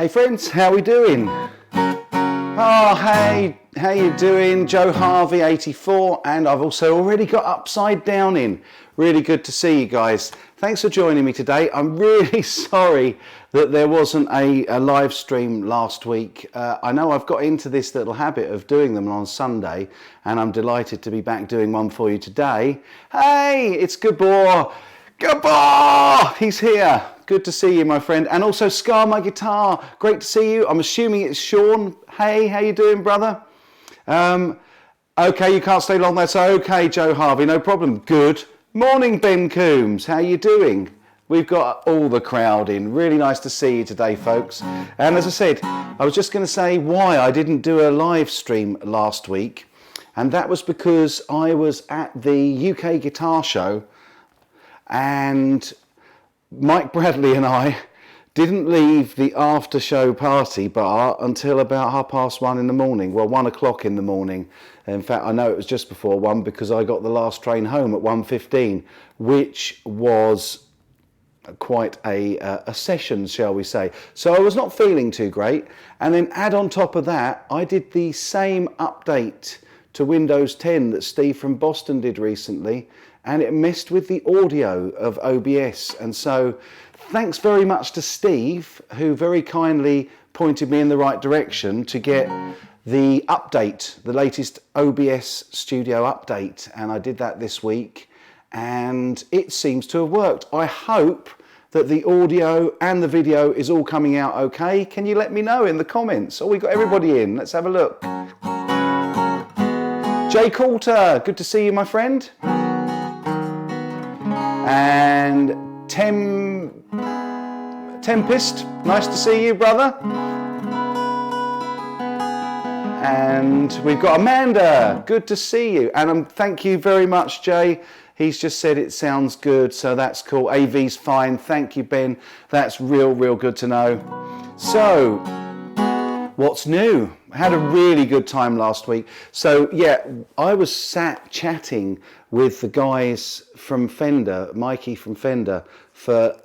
Hey friends, how we doing? Oh, hey, how you doing? Joe Harvey, 84, and I've also already got Upside Down in. Really good to see you guys. Thanks for joining me today. I'm really sorry that there wasn't a live stream last week. I know I've got into this little habit of doing them on Sunday, and I'm delighted to be back doing one for you today. Hey, it's Gabor. Gabor! He's here. Good to see you, my friend. And also Scar My Guitar. Great to see you. I'm assuming it's Sean. Hey, how you doing, brother? Okay, you can't stay long. That's okay, Joe Harvey. No problem. Good. Morning, Ben Coombs. How you doing? We've got all the crowd in. Really nice to see you today, folks. And as I said, I was just going to say why I didn't do a live stream last week. And that was because I was at the UK Guitar Show and Mike Bradley and I didn't leave the after show party bar until about 1:30 in the morning. Well, 1 o'clock in the morning. In fact, I know it was just before 1 because I got the last train home at 1:15, which was quite a session, shall we say. So I was not feeling too great. And then add on top of that, I did the same update to Windows 10 that Steve from Boston did recently, and it messed with the audio of OBS. And so thanks very much to Steve, who very kindly pointed me in the right direction to get the update, the latest OBS studio update. And I did that this week and it seems to have worked. I hope that the audio and the video is all coming out okay. Can you let me know in the comments? Oh, we got everybody in. Let's have a look. Jay Coulter, good to see you, my friend. And Tempest, nice to see you, brother. And we've got Amanda, good to see you. And thank you very much, Jay. He's just said it sounds good, so that's cool. AV's fine, thank you, Ben. That's real good to know. So, what's new? Had a really good time last week. So yeah, I was sat chatting with the guys from Fender, Mikey from Fender, for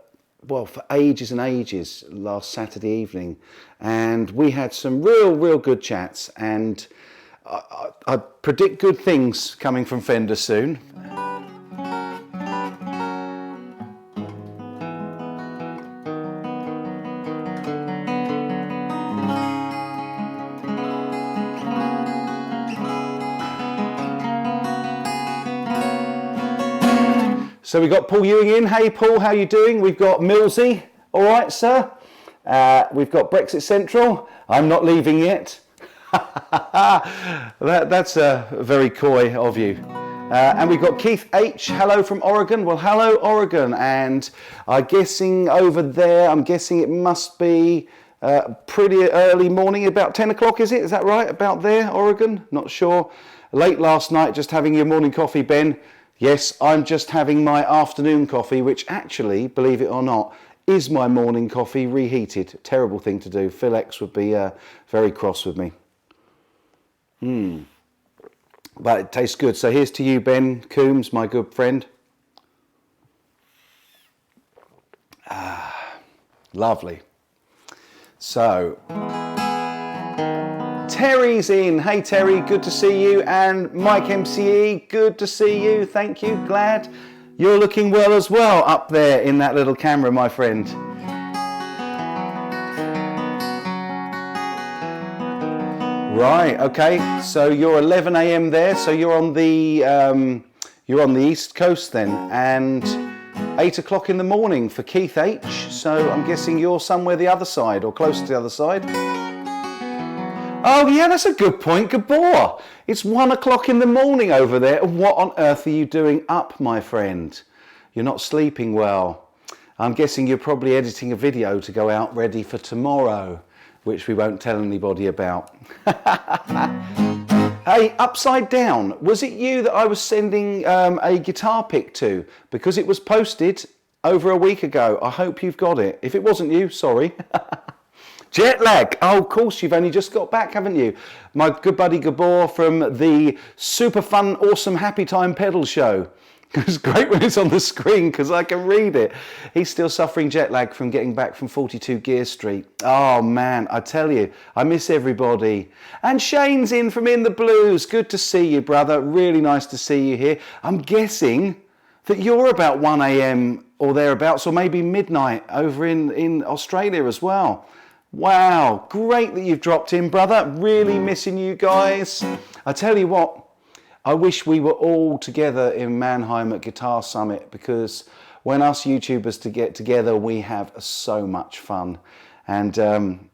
ages and ages last Saturday evening. And we had some real good chats, and I predict good things coming from Fender soon. So we've got Paul Ewing in. Hey Paul, how you doing? We've got Millsy. All right, sir. We've got Brexit Central. I'm not leaving yet. That's very coy of you. And we've got Keith H. Hello from Oregon. Well, hello Oregon. And I'm guessing over there, I'm guessing it must be pretty early morning, about 10 o'clock, is it? Is that right? About there, Oregon? Not sure. Late last night, just having your morning coffee, Ben. Yes, I'm just having my afternoon coffee, which actually, believe it or not, is my morning coffee reheated. Terrible thing to do. Phil X would be very cross with me. But it tastes good. So here's to you, Ben Coombs, my good friend. Lovely. So, Terry's in. Hey Terry, good to see you. And Mike MCE, good to see you. Thank you. Glad you're looking well as well up there in that little camera, my friend. Right. Okay. So you're 11 a.m. there. So you're on the East Coast then, and 8 o'clock in the morning for Keith H. So I'm guessing you're somewhere the other side or close to the other side. Oh yeah, that's a good point, Gabor. It's 1 o'clock in the morning over there. What on earth are you doing up, my friend? You're not sleeping well. I'm guessing you're probably editing a video to go out ready for tomorrow, which we won't tell anybody about. Hey, Upside Down, was it you that I was sending a guitar pic to? Because it was posted over a week ago. I hope you've got it. If it wasn't you, sorry. Jet lag. Oh, of course, you've only just got back, haven't you? My good buddy Gabor from the super fun, awesome Happy Time Pedal Show. It's great when it's on the screen because I can read it. He's still suffering jet lag from getting back from 42 Gear Street. Oh man, I tell you, I miss everybody. And Shane's in from In the Blues. Good to see you, brother. Really nice to see you here. I'm guessing that you're about 1 a.m. or thereabouts, or maybe midnight over in Australia as well. Wow, great that you've dropped in, brother. Really missing you guys. I tell you what, I wish we were all together in Mannheim at Guitar Summit, because when us YouTubers to get together, we have so much fun. And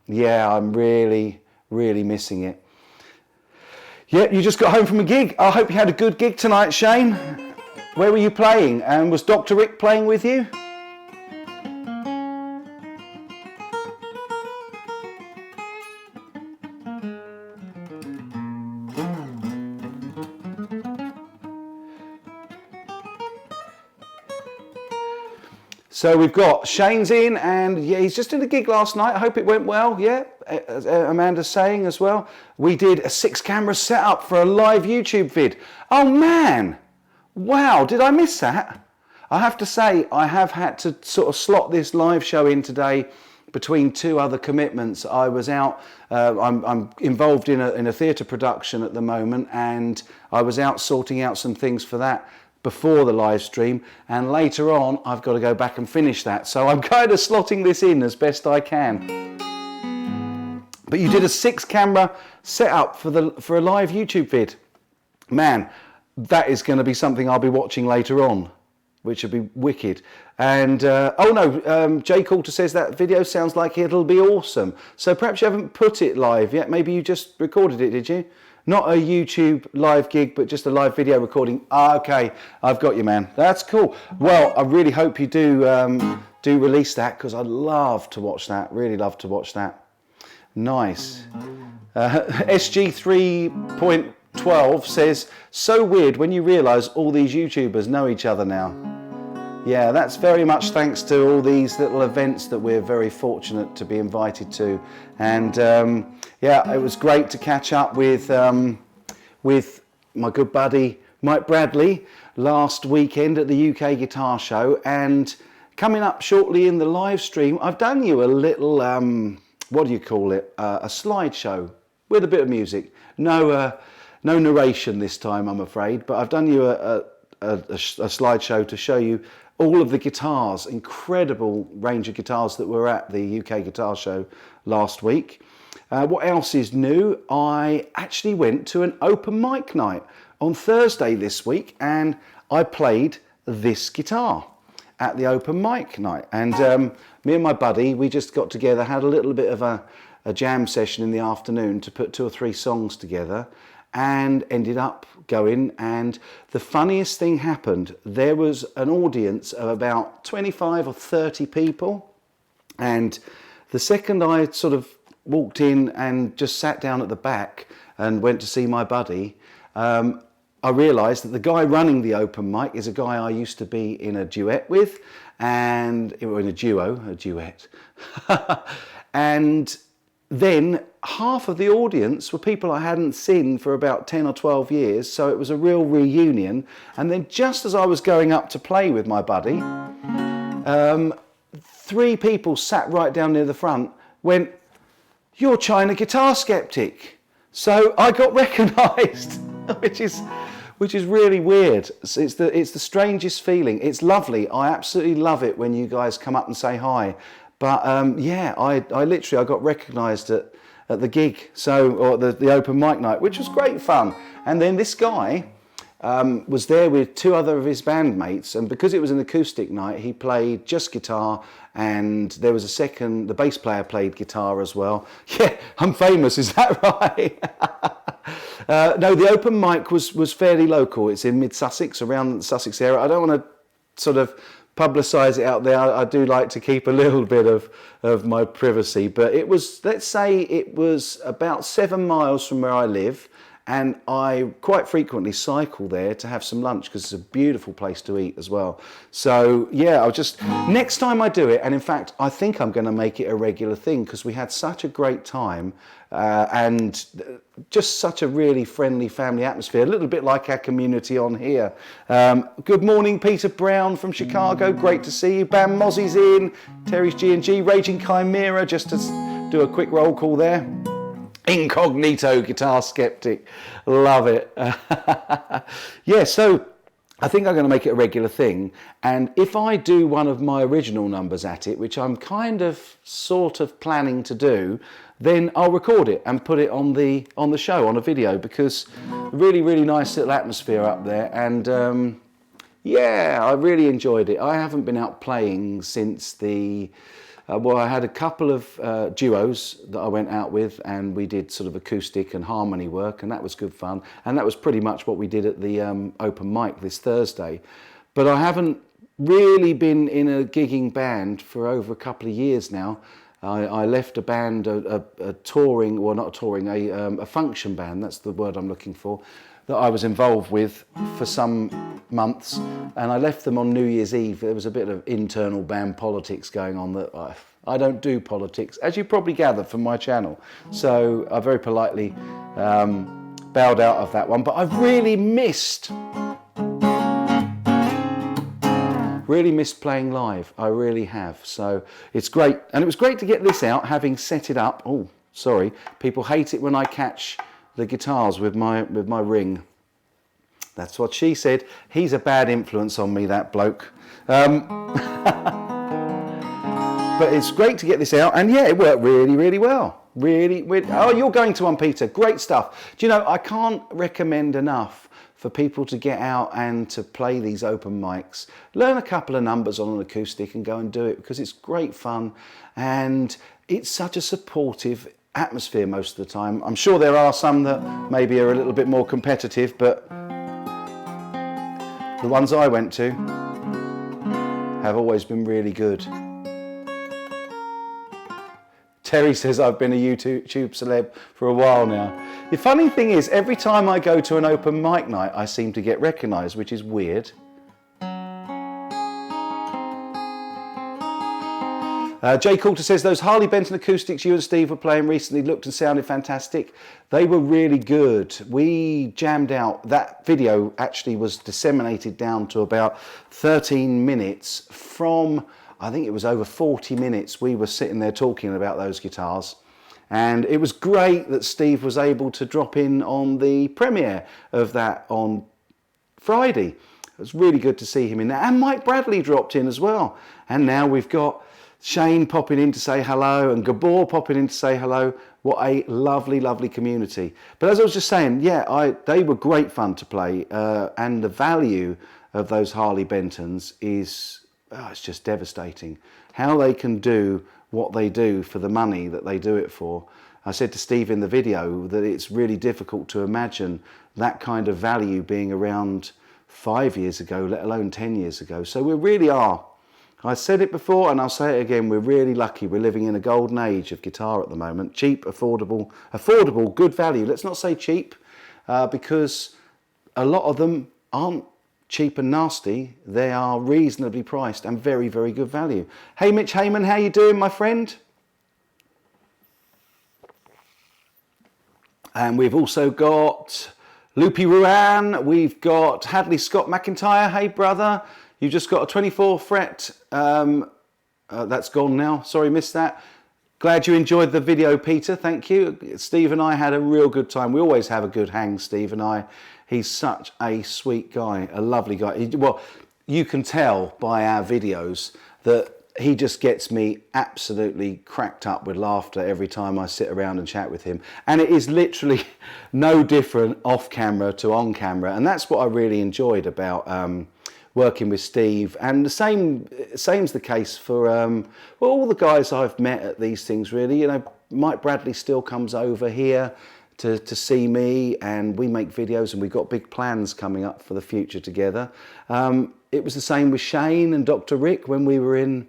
yeah, I'm really, really missing it. Yeah, you just got home from a gig. I hope you had a good gig tonight, Shane. Where were you playing? And was Dr. Rick playing with you? So we've got Shane's in, and yeah, he's just did a gig last night. I hope it went well. Yeah, as Amanda's saying as well. We did a 6-camera setup for a live YouTube vid. Oh man, wow, did I miss that? I have to say, I have had to sort of slot this live show in today between 2 other commitments. I was out, I'm involved in a theatre production at the moment, and I was out sorting out some things for that before the live stream, and later on I've got to go back and finish that. So I'm kind of slotting this in as best I can. But you did a 6-camera setup for a live YouTube vid. Man, that is going to be something I'll be watching later on, which will be wicked. And oh no, Jay Coulter says that video sounds like it'll be awesome. So perhaps you haven't put it live yet. Maybe you just recorded it, did you? Not a YouTube live gig, but just a live video recording. Ah, okay, I've got you, man. That's cool. Well, I really hope you do release that, because I'd love to watch that. Really love to watch that. Nice. SG 3.12 says, so weird when you realise all these YouTubers know each other now. Yeah, that's very much thanks to all these little events that we're very fortunate to be invited to. And yeah, it was great to catch up with my good buddy Mike Bradley last weekend at the UK Guitar Show. And coming up shortly in the live stream, I've done you a little, what do you call it, a slideshow with a bit of music. No narration this time, I'm afraid, but I've done you a slideshow to show you all of the guitars, incredible range of guitars that were at the UK Guitar Show last week. What else is new? I actually went to an open mic night on Thursday this week, and I played this guitar at the open mic night. And me and my buddy, we just got together, had a little bit of a jam session in the afternoon to put 2 or 3 songs together, and ended up going, and the funniest thing happened. There was an audience of about 25 or 30 people, and the second I sort of walked in and just sat down at the back and went to see my buddy, I realised that the guy running the open mic is a guy I used to be in a duet with, and in a duet. And then half of the audience were people I hadn't seen for about 10 or 12 years, so it was a real reunion. And then just as I was going up to play with my buddy, 3 people sat right down near the front, went, "You're China Guitar Skeptic." So I got recognised, which is really weird. It's the strangest feeling. It's lovely. I absolutely love it when you guys come up and say hi. But yeah, I got recognised at the gig, or the open mic night, which was great fun. And then this guy was there with 2 other of his bandmates, and because it was an acoustic night, he played just guitar, and there was a second, the bass player played guitar as well. Yeah, I'm famous, is that right? No, the open mic was fairly local. It's in mid-Sussex, around the Sussex area. I don't want to sort of publicise it out there. I do like to keep a little bit of my privacy, but it was, let's say it was about 7 miles from where I live, and I quite frequently cycle there to have some lunch because it's a beautiful place to eat as well. So yeah, I'll just, next time I do it, and in fact I think I'm going to make it a regular thing because we had such a great time and just such a really friendly family atmosphere, a little bit like our community on here. Good morning, Peter Brown from Chicago, great to see you. Bam Mozzie's in, Terry's G&G, Raging Chimera, just to do a quick roll call there. Incognito Guitar Skeptic, love it. Yeah, so I think I'm going to make it a regular thing, and if I do one of my original numbers at it, which I'm kind of sort of planning to do, then I'll record it and put it on the show, on a video, because really nice little atmosphere up there, and yeah, I really enjoyed it. I haven't been out playing since the well, I had a couple of duos that I went out with, and we did sort of acoustic and harmony work, and that was good fun. And that was pretty much what we did at the open mic this Thursday. But I haven't really been in a gigging band for over a couple of years now. I left a band, a touring, well not a touring, a function band, that's the word I'm looking for, that I was involved with for some months, and I left them on New Year's Eve. There was a bit of internal band politics going on that I don't do politics, as you probably gather from my channel. So I very politely bowed out of that one, but I've really missed playing live. I really have. So it's great, and it was great to get this out, having set it up. Oh, sorry, people hate it when I catch the guitars with my ring. That's what she said. He's a bad influence on me, that bloke. But it's great to get this out, and yeah, it worked really well. Really. Oh, you're going to one, Peter. Great stuff. Do you know, I can't recommend enough for people to get out and to play these open mics. Learn a couple of numbers on an acoustic and go and do it, because it's great fun, and it's such a supportive atmosphere most of the time. I'm sure there are some that maybe are a little bit more competitive, but the ones I went to have always been really good. Terry says I've been a YouTube celeb for a while now. The funny thing is, every time I go to an open mic night, I seem to get recognised, which is weird. Jay Coulter says, those Harley Benton acoustics you and Steve were playing recently looked and sounded fantastic. They were really good. We jammed out. That video actually was disseminated down to about 13 minutes from, I think it was over 40 minutes. We were sitting there talking about those guitars. And it was great that Steve was able to drop in on the premiere of that on Friday. It was really good to see him in there. And Mike Bradley dropped in as well. And now we've got Shane popping in to say hello, and Gabor popping in to say hello. What a lovely community. But as I was just saying, yeah, they were great fun to play, and the value of those Harley Bentons is, it's just devastating. How they can do what they do for the money that they do it for. I said to Steve in the video that it's really difficult to imagine that kind of value being around 5 years ago, let alone 10 years ago. So we really are, I said it before and I'll say it again, we're really lucky. We're living in a golden age of guitar at the moment. Cheap, affordable, good value. Let's not say cheap, because a lot of them aren't cheap and nasty. They are reasonably priced and very good value. Hey Mitch Heyman, how you doing, my friend? And we've also got Loopy Ruan, we've got Hadley Scott McIntyre. Hey brother, you just got a 24 fret, that's gone now, sorry, missed that. Glad you enjoyed the video, Peter, thank you. Steve and I had a real good time. We always have a good hang, Steve and I. He's such a sweet guy, a lovely guy. Well, you can tell by our videos that he just gets me absolutely cracked up with laughter every time I sit around and chat with him. And it is literally no different off camera to on camera. And that's what I really enjoyed about working with Steve. And the same's the case for well, all the guys I've met at these things, really. You know, Mike Bradley still comes over here to see me, and we make videos, and we've got big plans coming up for the future together. It was the same with Shane and Dr. Rick when we were in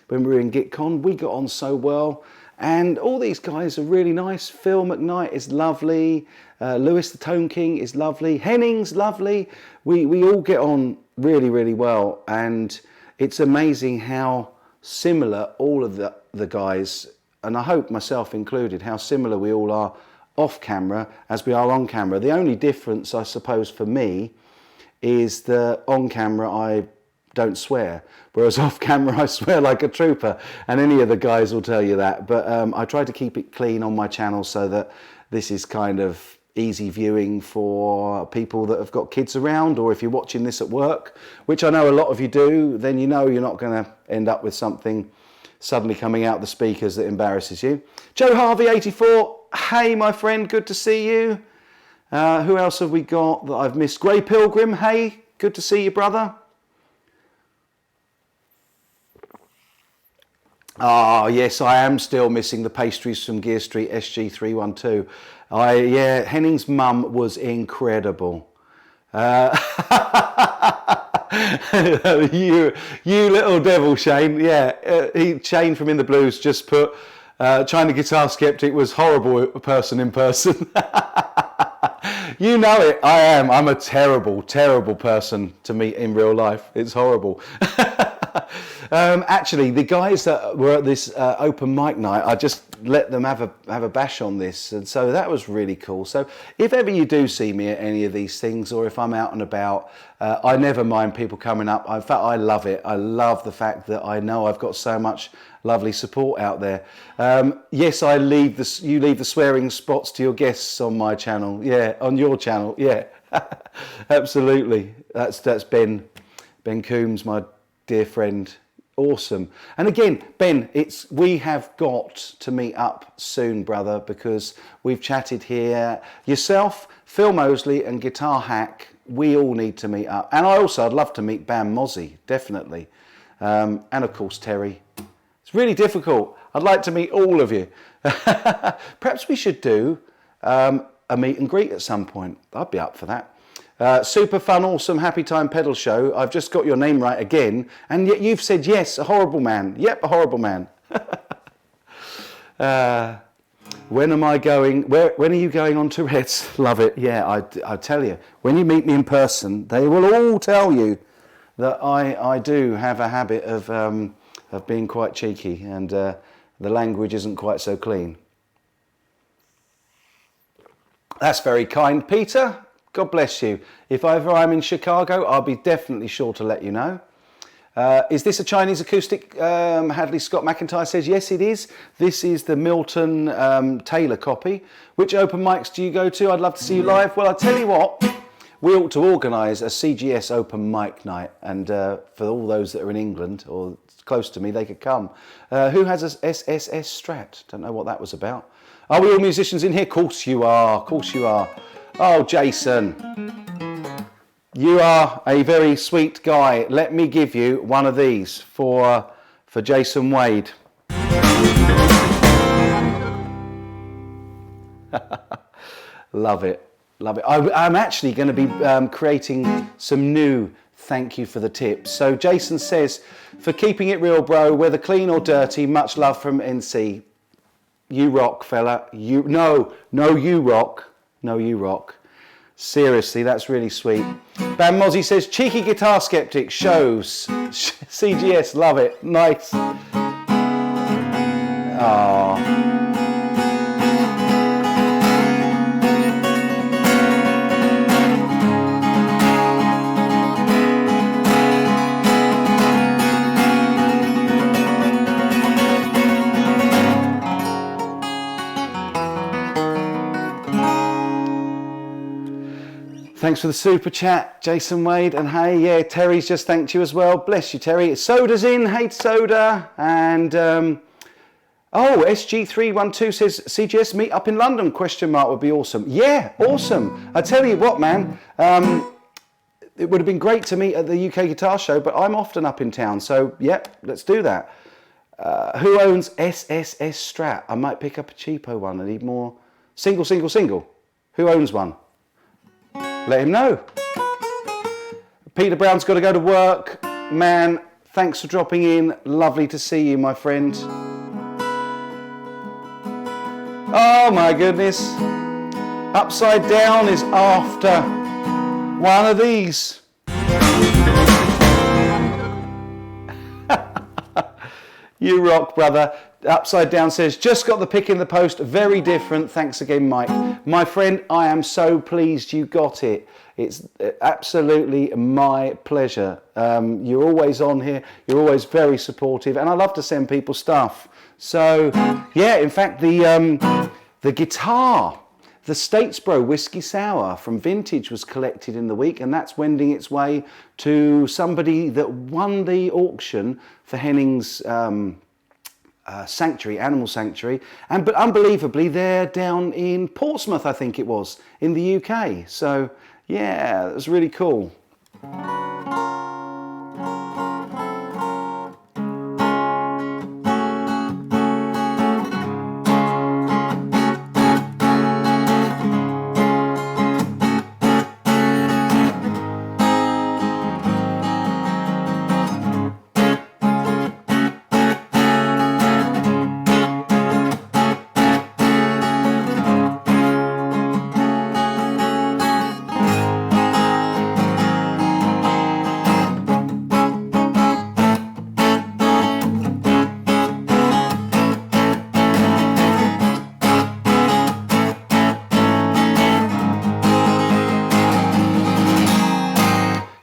GitCon. We got on so well, And all these guys are really nice. Phil McKnight is lovely. Lewis the Tone King is lovely. Henning's lovely. We all get on really, really well. And it's amazing how similar all of the guys, and I hope myself included, how similar we all are off camera as we are on camera. The only difference, I suppose, for me is that on camera I don't swear, whereas off camera I swear like a trooper, and any of the guys will tell you that. But I try to keep it clean on my channel so that this is kind of easy viewing for people that have got kids around, or if you're watching this at work, which I know a lot of you do, then you know you're not going to end up with something suddenly coming out the speakers that embarrasses you. Joe Harvey 84, hey my friend, good to see you. Who else have we got that I've missed? Grey Pilgrim, hey, good to see you, brother. Ah, yes, I am still missing the pastries from Gear Street SG312. Yeah, Henning's mum was incredible. You little devil, Shane. Yeah, Shane from In the Blues just put, China Guitar Skeptic was horrible person in person. You know it, I am. I'm a terrible, terrible person to meet in real life. It's horrible. Actually, the guys that were at this open mic night, I just let them have a bash on this, and so that was really cool. So if ever you do see me at any of these things, or if I'm out and about, I never mind people coming up. In fact, I love it. I love the fact that I know I've got so much lovely support out there. Yes, you leave the swearing spots to your guests on my channel. Yeah, on your channel. Yeah, absolutely. That's Ben Coombs, my dear friend. Awesome. And again, Ben, we have got to meet up soon, brother, because we've chatted here. Yourself, Phil Mosley and Guitar Hack, we all need to meet up. And I'd love to meet Bam Mozzie, definitely. And of course, Terry. It's really difficult. I'd like to meet all of you. Perhaps we should do a meet and greet at some point. I'd be up for that. Super fun, awesome, happy time pedal show. I've just got your name right again, and yet you've said yes, a horrible man. Yep, a horrible man. When am I going? When are you going on to Reds? Love it. Yeah, I tell you, when you meet me in person, they will all tell you that I do have a habit of being quite cheeky, and the language isn't quite so clean. That's very kind, Peter. God bless you. If ever I'm in Chicago, I'll be definitely sure to let you know. Is this a Chinese acoustic? Hadley Scott McIntyre says, yes, it is. This is the Milton Taylor copy. Which open mics do you go to? I'd love to see you live. Well, I'll tell you what, we ought to organise a CGS open mic night. And for all those that are in England or close to me, they could come. Who has a SSS Strat? Don't know what that was about. Are we all musicians in here? Of course you are. Of course you are. Oh, Jason, you are a very sweet guy. Let me give you one of these for Jason Wade. Love it, love it. I'm actually going to be creating some new thank you for the tips. So Jason says, for keeping it real, bro, whether clean or dirty, much love from NC. You rock, fella. You rock. No, you rock. Seriously, that's really sweet. Bam Mozzie says, cheeky guitar skeptic shows. CGS, love it. Nice. Aww. Thanks for the super chat, Jason Wade. And hey, yeah, Terry's just thanked you as well. Bless you, Terry. Soda's in. Hey, Soda. And, SG312 says, CGS meet up in London, ? Would be awesome. Yeah, awesome. I tell you what, man. It would have been great to meet at the UK Guitar Show, but I'm often up in town. So, yep, let's do that. Who owns SSS Strat? I might pick up a cheapo one. I need more. Single. Who owns one? Let him know. Peter Brown's got to go to work. Man, thanks for dropping in. Lovely to see you, my friend. Oh my goodness. Upside Down is after one of these. You rock, brother. Upside Down says, just got the pick in the post. Very different. Thanks again, Mike. My friend, I am so pleased you got it. It's absolutely my pleasure. You're always on here. You're always very supportive. And I love to send people stuff. So, yeah, in fact, the guitar, the Statesboro Whiskey Sour from Vintage was collected in the week, and that's wending its way to somebody that won the auction for Henning's sanctuary, animal sanctuary, but unbelievably they're down in Portsmouth, I think it was, in the UK. So yeah, it was really cool.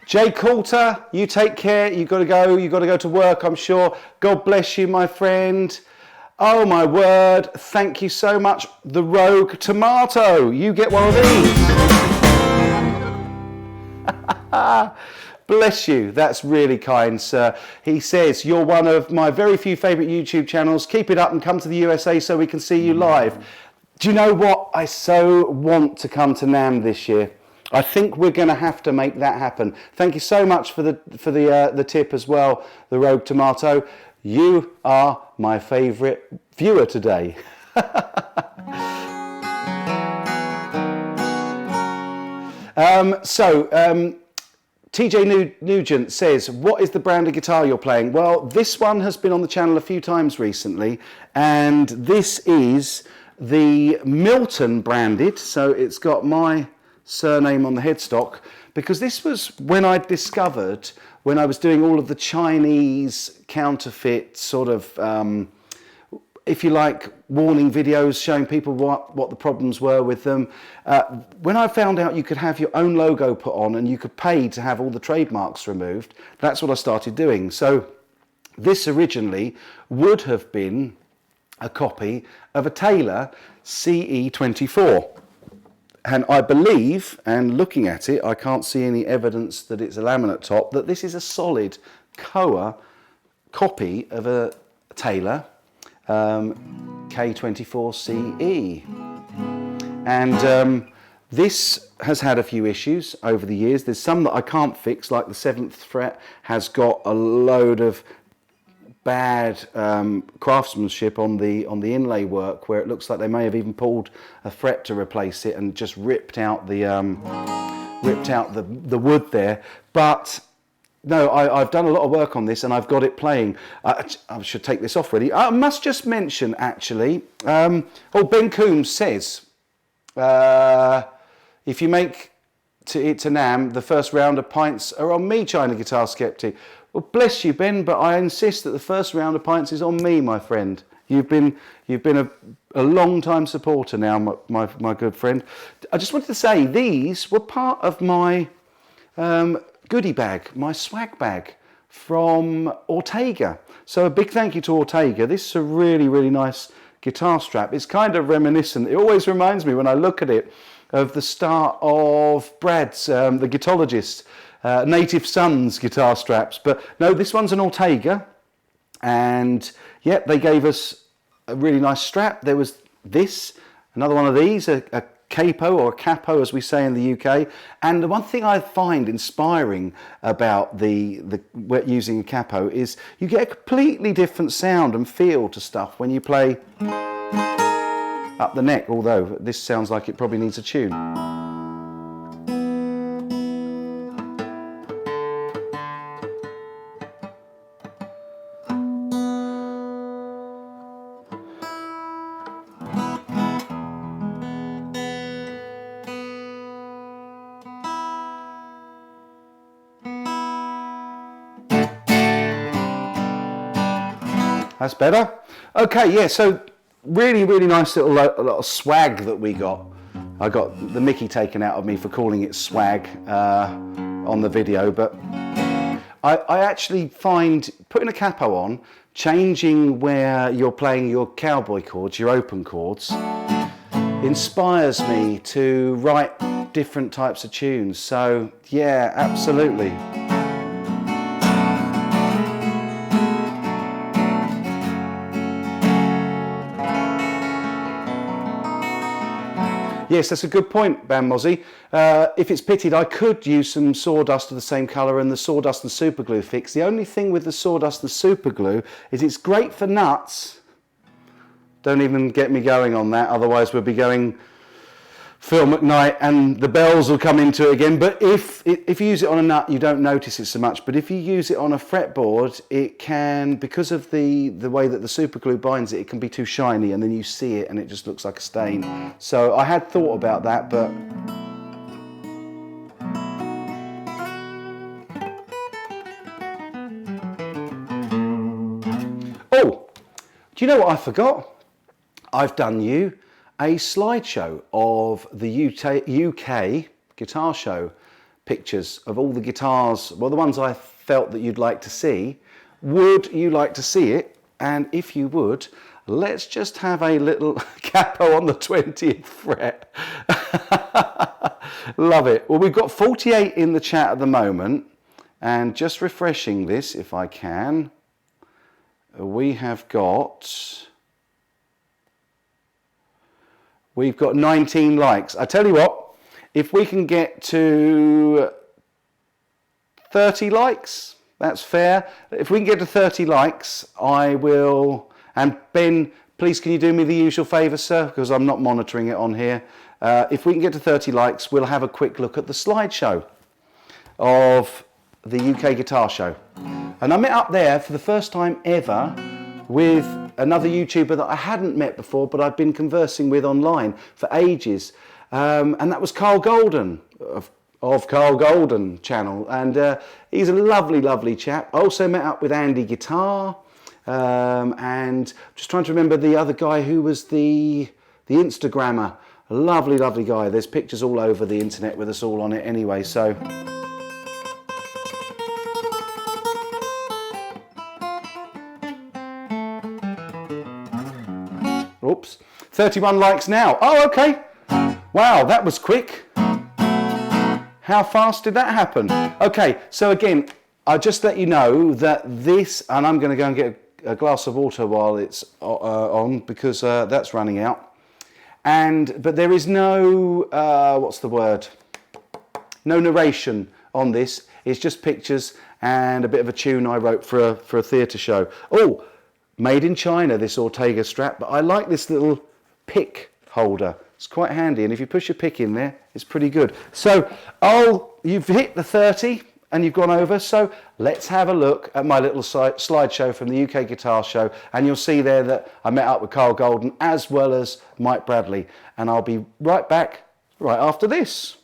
Jay Coulter, you take care. You've got to go. You've got to go to work, I'm sure. God bless you, my friend. Oh, my word. Thank you so much. The Rogue Tomato. You get one of these. Bless you. That's really kind, sir. He says, you're one of my very few favourite YouTube channels. Keep it up and come to the USA so we can see you live. Do you know what? I so want to come to NAMM this year. I think we're going to have to make that happen. Thank you so much for the tip as well, the Rogue Tomato. You are my favourite viewer today. TJ Nugent says, what is the brand of guitar you're playing? Well, this one has been on the channel a few times recently, and this is the Milton branded, so it's got my surname on the headstock, because this was when I discovered, when I was doing all of the Chinese counterfeit sort of, if you like, warning videos showing people what the problems were with them. When I found out you could have your own logo put on and you could pay to have all the trademarks removed, that's what I started doing. So this originally would have been a copy of a Taylor CE24. And I believe, and looking at it, I can't see any evidence that it's a laminate top, that this is a solid Koa copy of a Taylor K24CE. And this has had a few issues over the years. There's some that I can't fix, like the 7th fret has got a load of bad craftsmanship on the inlay work, where it looks like they may have even pulled a fret to replace it and just ripped out the wood there. But no, I've done a lot of work on this and I've got it playing. I should take this off really. I must just mention actually, Ben Coombs says, if you make it to NAMM, the first round of pints are on me, China Guitar Skeptic. Well, bless you, Ben, but I insist that the first round of pints is on me, my friend. You've been a long time supporter now, my good friend. I just wanted to say these were part of my goodie bag, my swag bag from Ortega. So a big thank you to Ortega. This is a really, really nice guitar strap. It's kind of reminiscent. It always reminds me when I look at it of the start of Brad's, the guitarologist, Native Sons guitar straps. But no, this one's an Ortega, and yeah, they gave us a really nice strap. There was this, another one of these, a capo, or a capo as we say in the UK. And the one thing I find inspiring about the using a capo is you get a completely different sound and feel to stuff when you play up the neck, although this sounds like it probably needs a tune. That's better. Okay, yeah, so really, really nice little swag that we got. I got the Mickey taken out of me for calling it swag on the video, but I actually find putting a capo on, changing where you're playing your cowboy chords, your open chords, inspires me to write different types of tunes. So yeah, absolutely. Yes, that's a good point, Bam Mozzie. If it's pitted, I could use some sawdust of the same colour and the sawdust and super glue fix. The only thing with the sawdust and super glue is it's great for nuts. Don't even get me going on that, otherwise we'll be going Phil McKnight and the bells will come into it again. But if you use it on a nut, you don't notice it so much. But if you use it on a fretboard, it can, because of the way that the super glue binds it, it can be too shiny and then you see it and it just looks like a stain. So I had thought about that, but oh, do you know what I forgot? I've done you a slideshow of the UK guitar show pictures of all the guitars, well, the ones I felt that you'd like to see. Would you like to see it? And if you would, let's just have a little capo on the 20th fret. Love it. Well, we've got 48 in the chat at the moment, and just refreshing this if I can, we have got... We've got 19 likes. I tell you what, if we can get to 30 likes, that's fair. If we can get to 30 likes, I will... And Ben, please can you do me the usual favour, sir? Because I'm not monitoring it on here. If we can get to 30 likes, we'll have a quick look at the slideshow of the UK Guitar Show. And I met up there for the first time ever with another YouTuber that I hadn't met before, but I've been conversing with online for ages. And that was Carl Golden of Carl Golden channel. And he's a lovely, lovely chap. I also met up with Andy Guitar. And just trying to remember the other guy who was the Instagrammer. A lovely, lovely guy. There's pictures all over the internet with us all on it anyway, so... Oops, 31 likes now. Oh, okay. Wow, that was quick. How fast did that happen? Okay, so again, I'll just let you know that this, and I'm going to go and get a glass of water while it's on, because that's running out. But there is no, what's the word? No narration on this. It's just pictures and a bit of a tune I wrote for a theatre show. Oh, made in China, this Ortega strap, but I like this little pick holder. It's quite handy, and if you push your pick in there, it's pretty good. So you've hit the 30 and you've gone over, so let's have a look at my little slideshow from the UK Guitar Show, and you'll see there that I met up with Carl Golden as well as Mike Bradley, and I'll be right back right after this.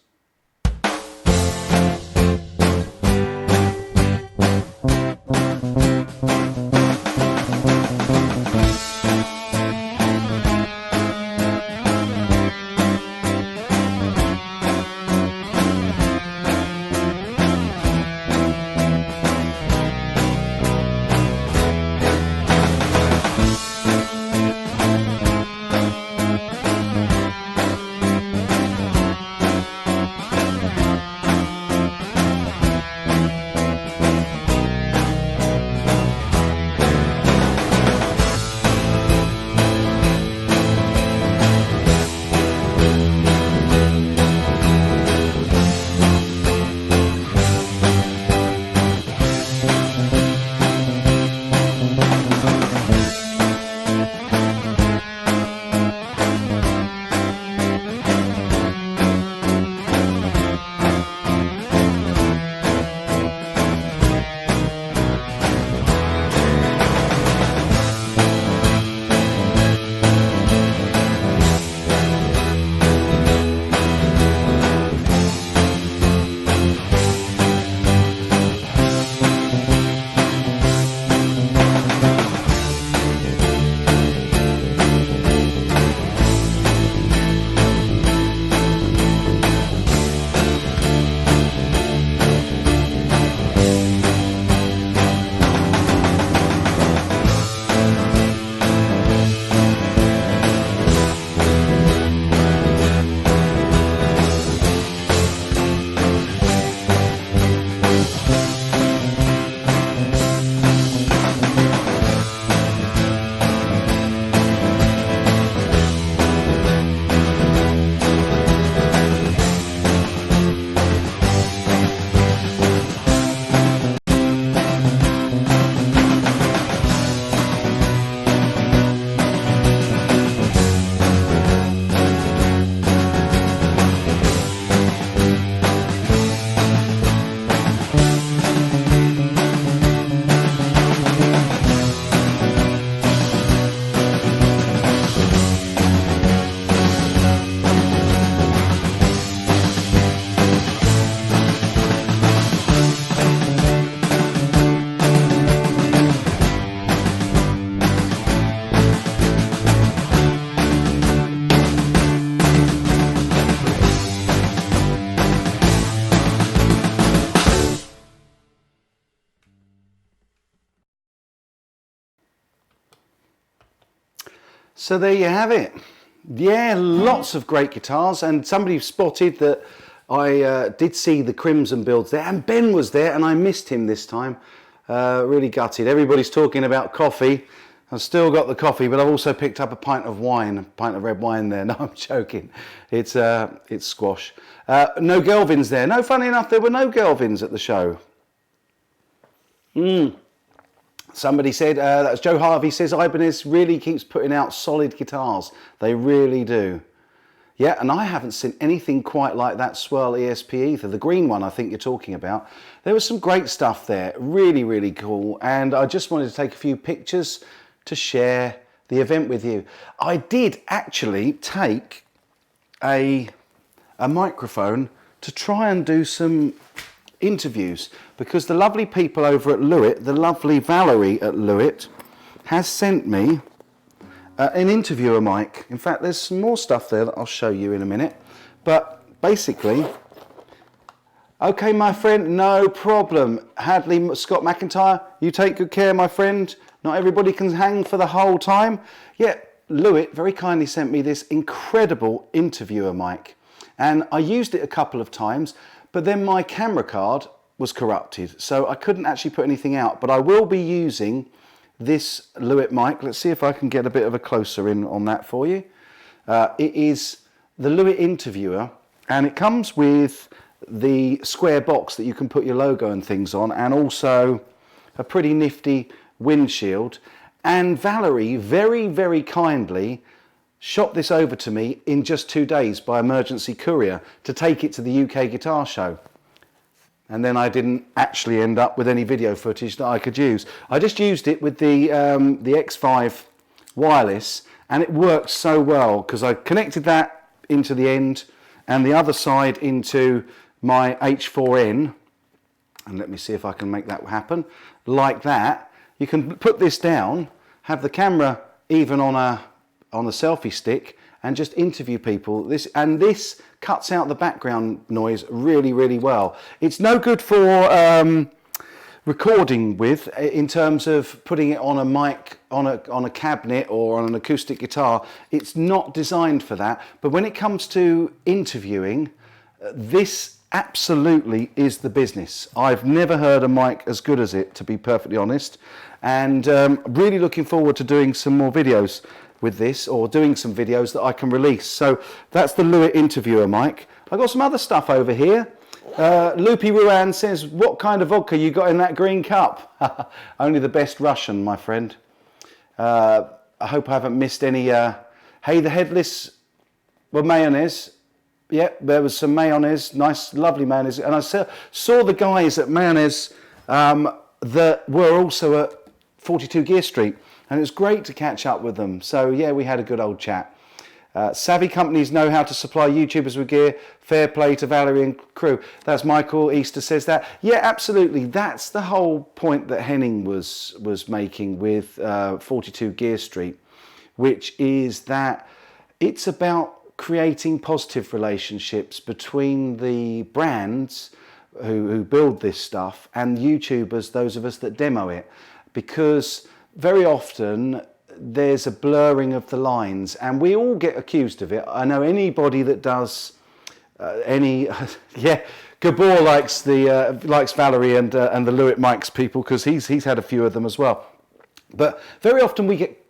So there you have it. Yeah, lots of great guitars, and somebody spotted that I did see the Crimson builds there, and Ben was there, and I missed him this time. Really gutted. Everybody's talking about coffee. I've still got the coffee, but I've also picked up a pint of wine, a pint of red wine there. No, I'm joking. It's squash. No Gelvins there. No, funny enough, there were no Gelvins at the show. Somebody said, that's Joe Harvey, says Ibanez really keeps putting out solid guitars. They really do. Yeah, and I haven't seen anything quite like that Swirl ESP either. The green one I think you're talking about. There was some great stuff there. Really, really cool. And I just wanted to take a few pictures to share the event with you. I did actually take a microphone to try and do some interviews, because the lovely people over at Lewitt, the lovely Valerie at Lewitt, has sent me an interviewer mic. In fact, there's some more stuff there that I'll show you in a minute. But basically, okay, my friend, no problem. Hadley Scott McIntyre, you take good care, my friend. Not everybody can hang for the whole time. Yeah, Lewitt very kindly sent me this incredible interviewer mic. And I used it a couple of times, but then my camera card was corrupted, so I couldn't actually put anything out. But I will be using this Lewitt mic. Let's see if I can get a bit of a closer in on that for you. It is the Lewitt Interviewer, and it comes with the square box that you can put your logo and things on, and also a pretty nifty windshield. And Valerie very, very kindly shot this over to me in just 2 days by emergency courier to take it to the UK Guitar Show. And then I didn't actually end up with any video footage that I could use. I just used it with the X5 wireless, and it worked so well because I connected that into the end and the other side into my H4n. And let me see if I can make that happen. Like that. You can put this down, have the camera even on a selfie stick, and just interview people. This cuts out the background noise really, really well. It's no good for recording with, in terms of putting it on a mic, on a cabinet or on an acoustic guitar. It's not designed for that. But when it comes to interviewing, this absolutely is the business. I've never heard a mic as good as it, to be perfectly honest. And really looking forward to doing some more videos with this, or doing some videos that I can release. So that's the Lewitt Interviewer mic. I've got some other stuff over here. Loopy Ruan says, what kind of vodka you got in that green cup? Only the best Russian, my friend. I hope I haven't missed any. Hey, the Headless, well, mayonnaise. Yep, there was some mayonnaise, nice, lovely mayonnaise. And I saw the guys at Mayonnaise that were also at 42 Gear Street. And it was great to catch up with them. So yeah, we had a good old chat. Savvy companies know how to supply YouTubers with gear. Fair play to Valerie and crew. That's Michael Easter says that. Yeah, absolutely. That's the whole point that Henning was making with 42 Gear Street, which is that it's about creating positive relationships between the brands who build this stuff and YouTubers, those of us that demo it. Because very often there's a blurring of the lines, and we all get accused of it. I know anybody that does yeah, Gabor likes Valerie and the Lewitt mics people, because he's had a few of them as well. But very often we get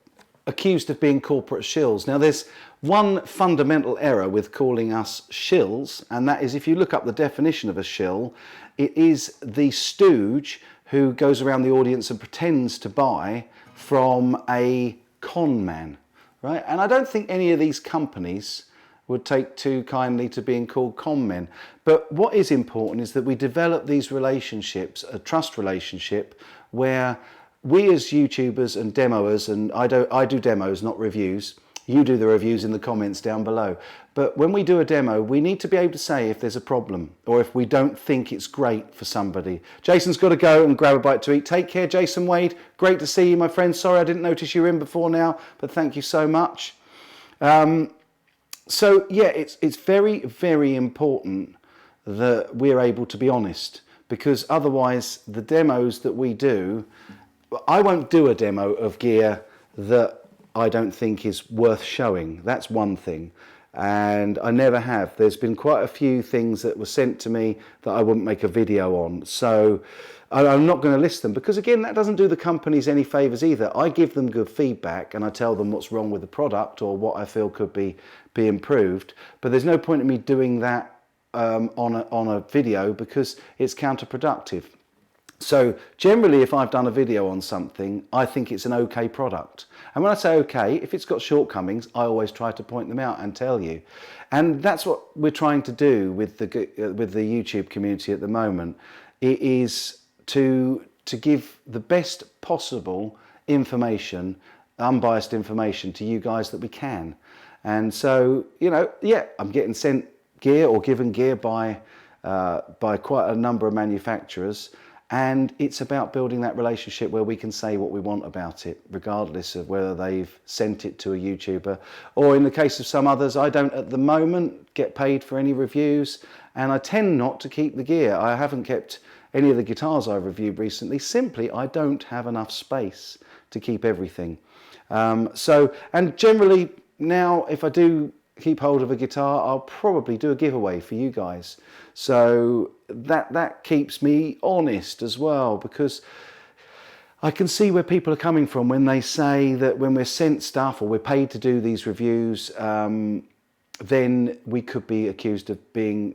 accused of being corporate shills. Now there's one fundamental error with calling us shills, and that is, if you look up the definition of a shill, it is the stooge who goes around the audience and pretends to buy from a con man, right? And I don't think any of these companies would take too kindly to being called con men. But what is important is that we develop these relationships, a trust relationship, where we as YouTubers and demoers, and I do demos, not reviews. You do the reviews in the comments down below. But when we do a demo, we need to be able to say if there's a problem or if we don't think it's great for somebody. Jason's got to go and grab a bite to eat. Take care, Jason Wade. Great to see you, my friend. Sorry I didn't notice you were in before now, but thank you so much. So yeah, it's very, very important that we're able to be honest, because otherwise the demos that we do, I won't do a demo of gear that I don't think is worth showing. That's one thing. And I never have. There's been quite a few things that were sent to me that I wouldn't make a video on. So I'm not going to list them because, again, that doesn't do the companies any favours either. I give them good feedback and I tell them what's wrong with the product or what I feel could be improved. But there's no point in me doing that on a video because it's counterproductive. So generally, if I've done a video on something, I think it's an okay product. And when I say okay, if it's got shortcomings, I always try to point them out and tell you. And that's what we're trying to do with the YouTube community at the moment. It is to give the best possible information, unbiased information to you guys that we can. And so, you know, yeah, I'm getting sent gear or given gear by quite a number of manufacturers. And it's about building that relationship where we can say what we want about it, regardless of whether they've sent it to a YouTuber. Or in the case of some others, I don't at the moment get paid for any reviews, and I tend not to keep the gear. I haven't kept any of the guitars I've reviewed recently. Simply, I don't have enough space to keep everything. And generally now, if I do keep hold of a guitar, I'll probably do a giveaway for you guys. So that keeps me honest as well, because I can see where people are coming from when they say that when we're sent stuff or we're paid to do these reviews, then we could be accused of being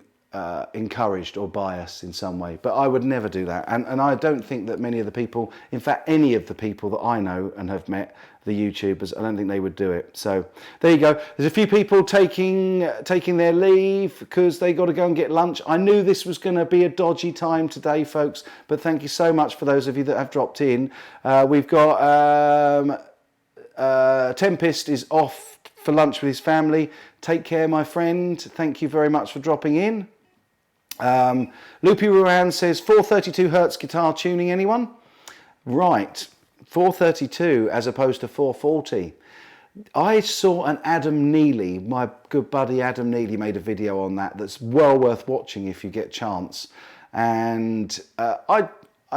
encouraged or biased in some way. But I would never do that. And I don't think that many of the people, in fact, any of the people that I know and have met, the YouTubers, I don't think they would do it. So there you go. There's a few people taking their leave because they got to go and get lunch. I knew this was going to be a dodgy time today, folks, but thank you so much for those of you that have dropped in. We've got Tempest is off for lunch with his family. Take care, my friend. Thank you very much for dropping in. Loopy Ruan says 432 Hertz guitar tuning, anyone? Right, 432 as opposed to 440. I saw an Adam Neely, my good buddy Adam Neely made a video on that that's well worth watching if you get a chance. And I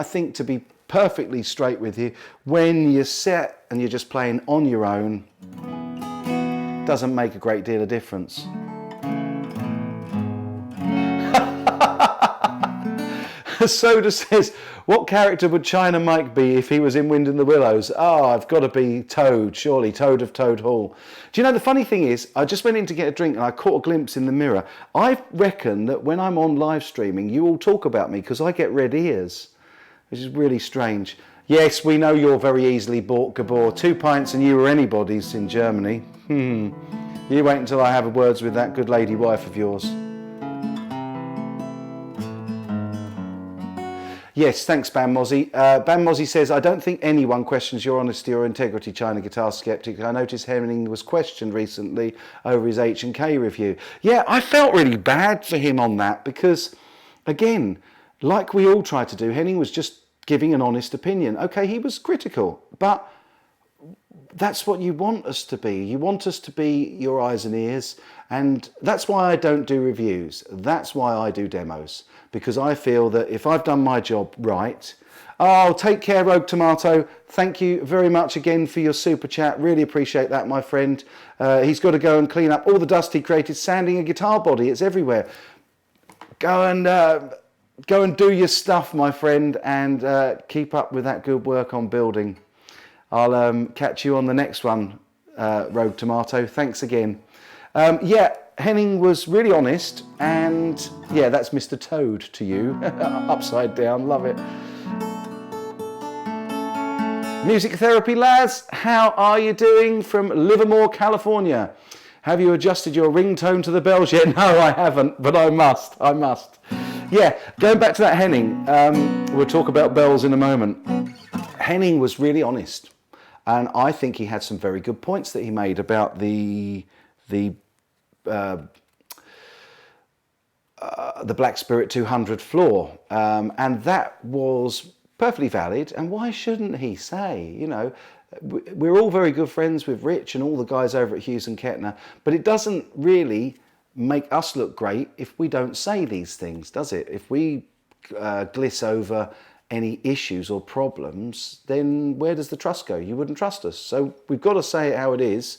think, to be perfectly straight with you, when you're set and you're just playing on your own, doesn't make a great deal of difference. Soda says, what character would China Mike be if he was in Wind in the Willows? Oh, I've got to be Toad, surely, Toad of Toad Hall. Do you know, the funny thing is, I just went in to get a drink and I caught a glimpse in the mirror. I reckon that when I'm on live streaming, you all talk about me because I get red ears, which is really strange. Yes, we know you're very easily bought, Gabor. 2 pints and you were anybody's in Germany. You wait until I have words with that good lady wife of yours. Yes, thanks, Bam Mozzie. Bam Mozzie says, I don't think anyone questions your honesty or integrity, China Guitar Skeptic. I noticed Henning was questioned recently over his H&K review. Yeah, I felt really bad for him on that because, again, like we all try to do, Henning was just giving an honest opinion. Okay, he was critical, but that's what you want us to be. You want us to be your eyes and ears, and that's why I don't do reviews. That's why I do demos, because I feel that if I've done my job right. Oh, take care, Rogue Tomato. Thank you very much again for your super chat. Really appreciate that, my friend. He's got to go and clean up all the dust he created sanding a guitar body. It's everywhere. Go and do your stuff, my friend, and keep up with that good work on building. I'll catch you on the next one, Rogue Tomato. Thanks again. Yeah, Henning was really honest, and yeah, that's Mr. Toad to you. Upside down, love it. Music Therapy Lads, how are you doing from Livermore, California? Have you adjusted your ringtone to the bells yet? No, I haven't, but I must. Yeah, going back to that Henning, we'll talk about bells in a moment. Henning was really honest, and I think he had some very good points that he made about the Black Spirit 200 floor, and that was perfectly valid. And why shouldn't he say, you know, we're all very good friends with Rich and all the guys over at Hughes and Kettner, but it doesn't really make us look great if we don't say these things, does it? If we gliss over any issues or problems, then where does the trust go? You wouldn't trust us. So we've got to say it how it is.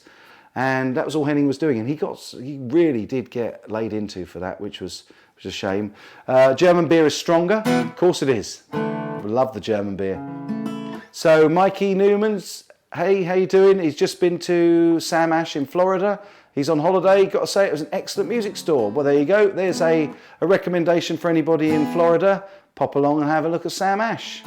And that was all Henning was doing. And he really did get laid into for that, which was a shame. German beer is stronger. Of course it is. I love the German beer. So Mikey Newman's, hey, how you doing? He's just been to Sam Ash in Florida. He's on holiday. Got to say, it was an excellent music store. Well, there you go. There's a recommendation for anybody in Florida. Pop along and have a look at Sam Ash.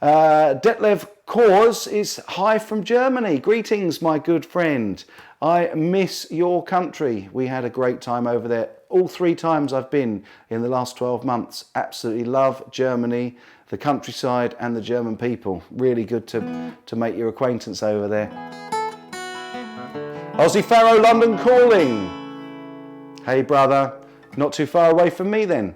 Detlev Kors is hi from Germany. Greetings, my good friend. I miss your country. We had a great time over there. All 3 times I've been in the last 12 months. Absolutely love Germany, the countryside and the German people. Really good to make your acquaintance over there. Aussie Farrow London calling. Hey brother, not too far away from me then.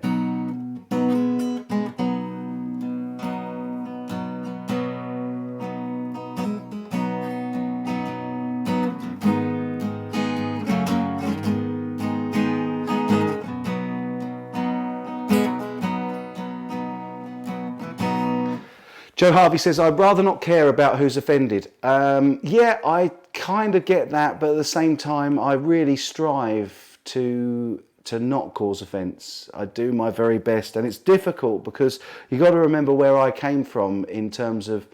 Joe Harvey says, I'd rather not care about who's offended. Yeah, I kind of get that, but at the same time, I really strive to not cause offence. I do my very best, and it's difficult because you've got to remember where I came from in terms of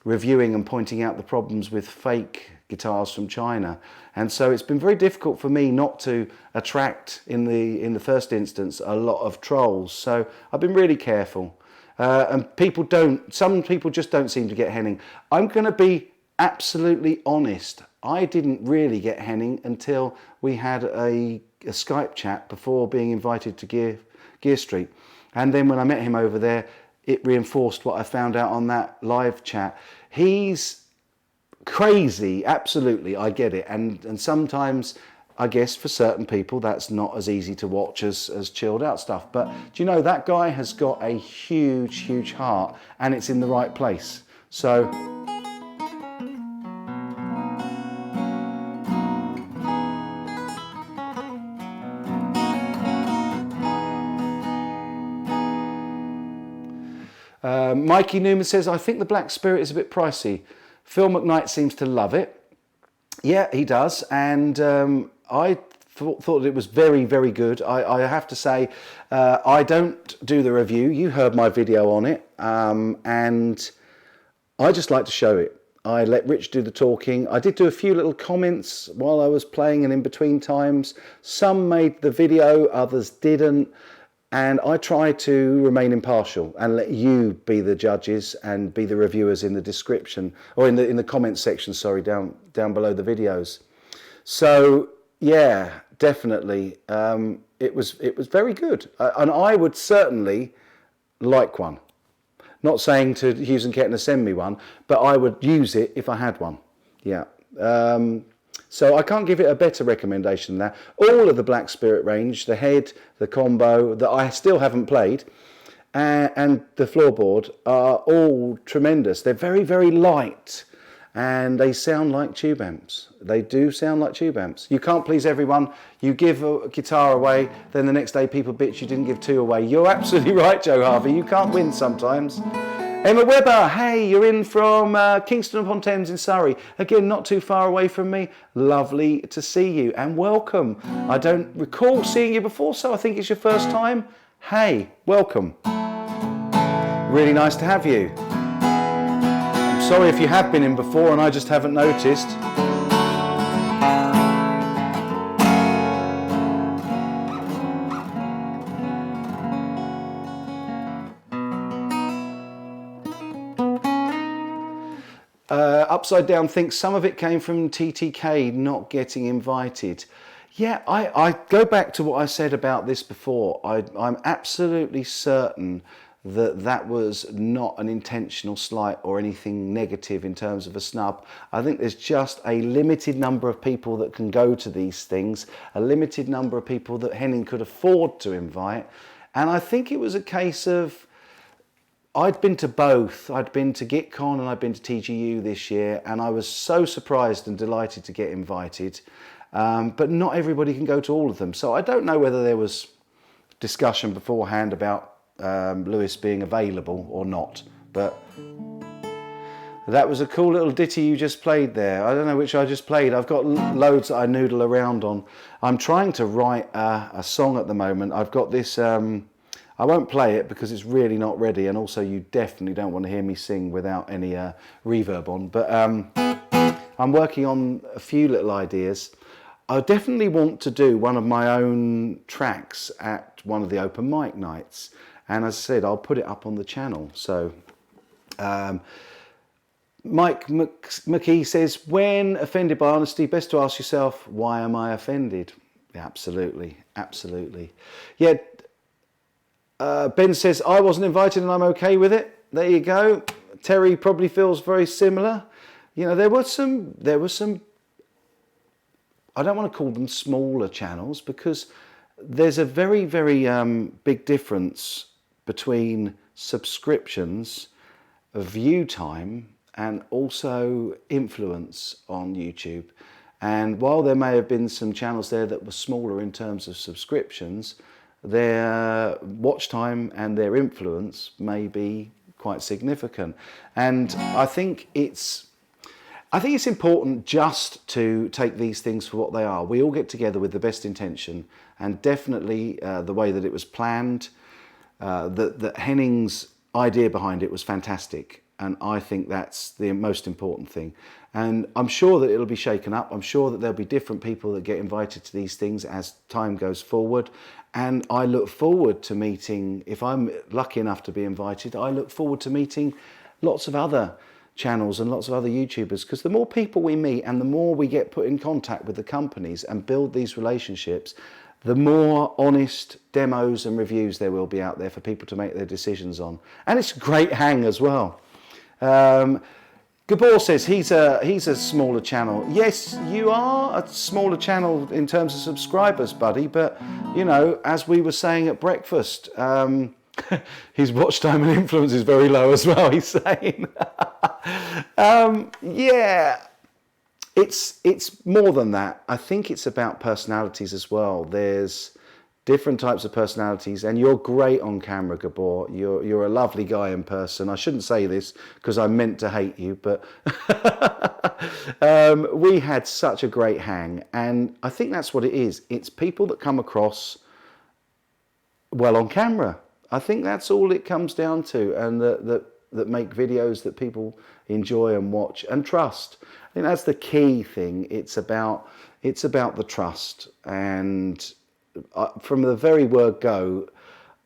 reviewing and pointing out the problems with fake guitars from China. And so it's been very difficult for me not to attract, in the first instance, a lot of trolls. So I've been really careful. And some people just don't seem to get Henning. I'm going to be absolutely honest. I didn't really get Henning until we had a Skype chat before being invited to Gear Street. And then when I met him over there, it reinforced what I found out on that live chat. He's crazy, absolutely, I get it. And sometimes, I guess for certain people that's not as easy to watch as chilled out stuff. But do you know, that guy has got a huge, huge heart, and it's in the right place. So Mikey Newman says, I think the Black Spirit is a bit pricey. Phil McKnight seems to love it. Yeah, he does. And I thought it was very, very good. I have to say, I don't do the review. You heard my video on it. And I just like to show it. I let Rich do the talking. I did do a few little comments while I was playing and in between times. Some made the video, others didn't. And I try to remain impartial and let you be the judges and be the reviewers in the description, or in the comments section, sorry, down below the videos. So yeah, definitely, it was very good, and I would certainly like one. Not saying to Hughes and Kettner send me one, but I would use it if I had one. Yeah. So I can't give it a better recommendation than that. All of the Black Spirit range, the head, the combo that I still haven't played, and the floorboard are all tremendous. They're very, very light, and they sound like tube amps. They do sound like tube amps. You can't please everyone. You give a guitar away, then the next day people bitch you didn't give 2 away. You're absolutely right, Joe Harvey. You can't win sometimes. Emma Webber, hey, you're in from Kingston upon Thames in Surrey. Again, not too far away from me. Lovely to see you and welcome. I don't recall seeing you before, so I think it's your first time. Hey, welcome. Really nice to have you. I'm sorry if you have been in before and I just haven't noticed. Upside Down thinks some of it came from TTK not getting invited. Yeah, I go back to what I said about this before. I'm absolutely certain that was not an intentional slight or anything negative in terms of a snub. I think there's just a limited number of people that can go to these things, a limited number of people that Henning could afford to invite. And I think it was a case of, I'd been to both. I'd been to GitCon and I'd been to TGU this year, and I was so surprised and delighted to get invited. But not everybody can go to all of them. So I don't know whether there was discussion beforehand about Lewis being available or not. But that was a cool little ditty you just played there. I don't know which I just played. I've got loads that I noodle around on. I'm trying to write a song at the moment. I've got this, I won't play it because it's really not ready, and also you definitely don't want to hear me sing without any reverb on. But I'm working on a few little ideas. I definitely want to do one of my own tracks at one of the open mic nights. And as I said, I'll put it up on the channel. So Mike McKee says, when offended by honesty, best to ask yourself, why am I offended? Yeah, absolutely, absolutely. Yeah, Ben says, I wasn't invited and I'm okay with it. There you go. Terry probably feels very similar. You know, there were some, I don't want to call them smaller channels, because there's a very, very big difference between subscriptions, view time, and also influence on YouTube. And while there may have been some channels there that were smaller in terms of subscriptions, their watch time and their influence may be quite significant. And I think it's important just to take these things for what they are. We all get together with the best intention, and definitely the way that it was planned, that Henning's idea behind it was fantastic. And I think that's the most important thing. And I'm sure that it'll be shaken up. I'm sure that there'll be different people that get invited to these things as time goes forward. And I look forward to meeting, if I'm lucky enough to be invited, I look forward to meeting lots of other channels and lots of other YouTubers, because the more people we meet and the more we get put in contact with the companies and build these relationships, the more honest demos and reviews there will be out there for people to make their decisions on. And it's a great hang as well. Gabor says he's a smaller channel. Yes, you are a smaller channel in terms of subscribers, buddy, but you know, as we were saying at breakfast, his watch time and influence is very low as well, he's saying. Yeah, it's more than that. I think it's about personalities as well. There's different types of personalities, and you're great on camera, Gabor. You're a lovely guy in person. I shouldn't say this because I meant to hate you, but we had such a great hang, and I think that's what it is. It's people that come across well on camera. I think that's all it comes down to, and that make videos that people enjoy and watch and trust. I think that's the key thing. It's about the trust, and from the very word go,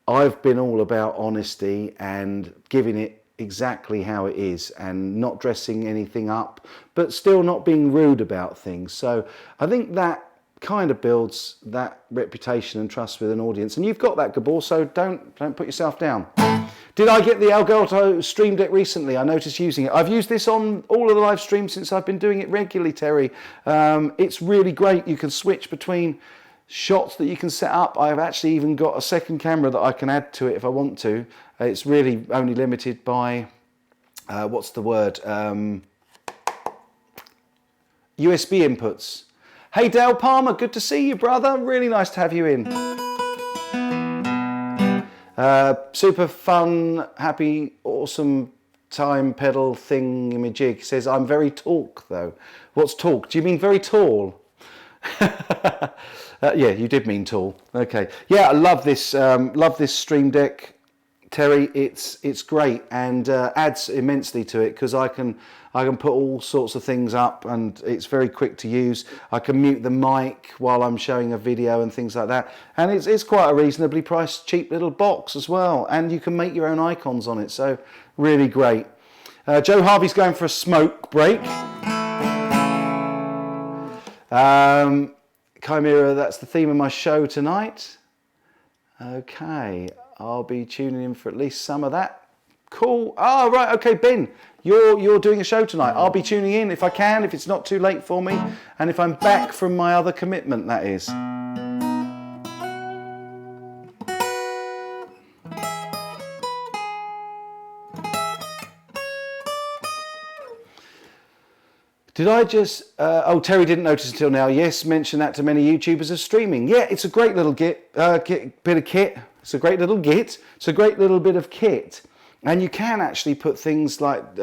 I've been all about honesty and giving it exactly how it is, and not dressing anything up, but still not being rude about things. So I think that kind of builds that reputation and trust with an audience, and you've got that, Gabor, so don't put yourself down. Did I get the Elgato Stream Deck recently? I noticed using it. I've used this on all of the live streams since I've been doing it regularly, Terry. It's really great. You can switch between shots that you can set up. I've actually even got a second camera that I can add to it if I want to. It's really only limited by, what's the word? USB inputs. Hey Dale Palmer, good to see you, brother. Really nice to have you in. Super fun, happy, awesome time pedal thingamajig. Says, I'm very talk though. What's talk? Do you mean very tall? Yeah, you did mean tall. Okay. Yeah, I love this Stream Deck, Terry. It's great, and adds immensely to it, because I can put all sorts of things up, and it's very quick to use. I can mute the mic while I'm showing a video and things like that. And it's quite a reasonably priced, cheap little box as well. And you can make your own icons on it. So really great. Joe Harvey's going for a smoke break. Chimera, that's the theme of my show tonight. Okay, I'll be tuning in for at least some of that. Cool. Oh, right, okay, Ben, you're doing a show tonight. I'll be tuning in if I can, if it's not too late for me, and if I'm back from my other commitment, that is. Did I just, oh, Terry didn't notice until now. Yes, mention that to many YouTubers are streaming. Yeah, it's a great little bit of kit. It's a great little git. It's a great little bit of kit. And you can actually put things like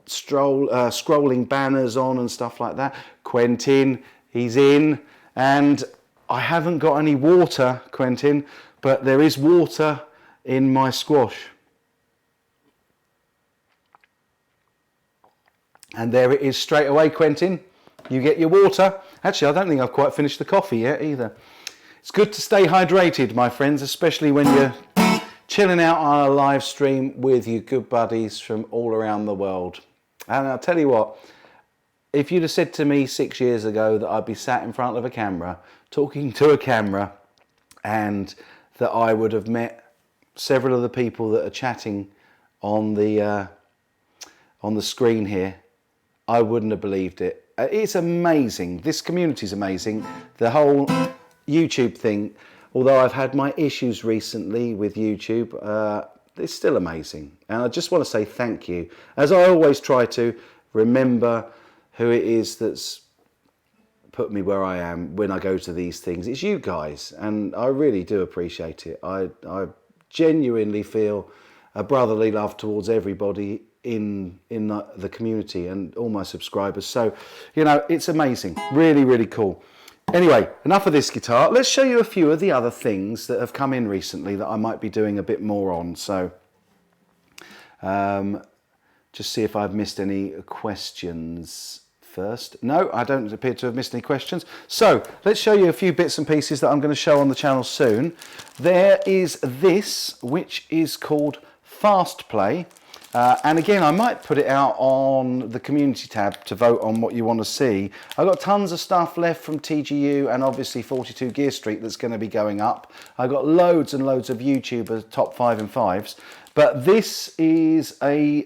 scrolling banners on and stuff like that. Quentin, he's in. And I haven't got any water, Quentin, but there is water in my squash. And there it is straight away, Quentin. You get your water. Actually, I don't think I've quite finished the coffee yet either. It's good to stay hydrated, my friends, especially when you're chilling out on a live stream with your good buddies from all around the world. And I'll tell you what, if you'd have said to me 6 years ago that I'd be sat in front of a camera, talking to a camera, and that I would have met several of the people that are chatting on the screen here, I wouldn't have believed it. It's amazing. This community is amazing. The whole YouTube thing, although I've had my issues recently with YouTube, it's still amazing. And I just want to say thank you. As I always try to remember who it is that's put me where I am when I go to these things. It's you guys, and I really do appreciate it. I genuinely feel a brotherly love towards everybody in the community and all my subscribers. So, you know, it's amazing. Really, really cool. Anyway, enough of this guitar. Let's show you a few of the other things that have come in recently that I might be doing a bit more on. So, just see if I've missed any questions first. No, I don't appear to have missed any questions. So, let's show you a few bits and pieces that I'm going to show on the channel soon. There is this, which is called Fast Play. And again, I might put it out on the community tab to vote on what you want to see. I've got tons of stuff left from TGU and obviously 42 Gear Street that's going to be going up. I've got loads and loads of YouTubers, top 5 and 5s. But this is a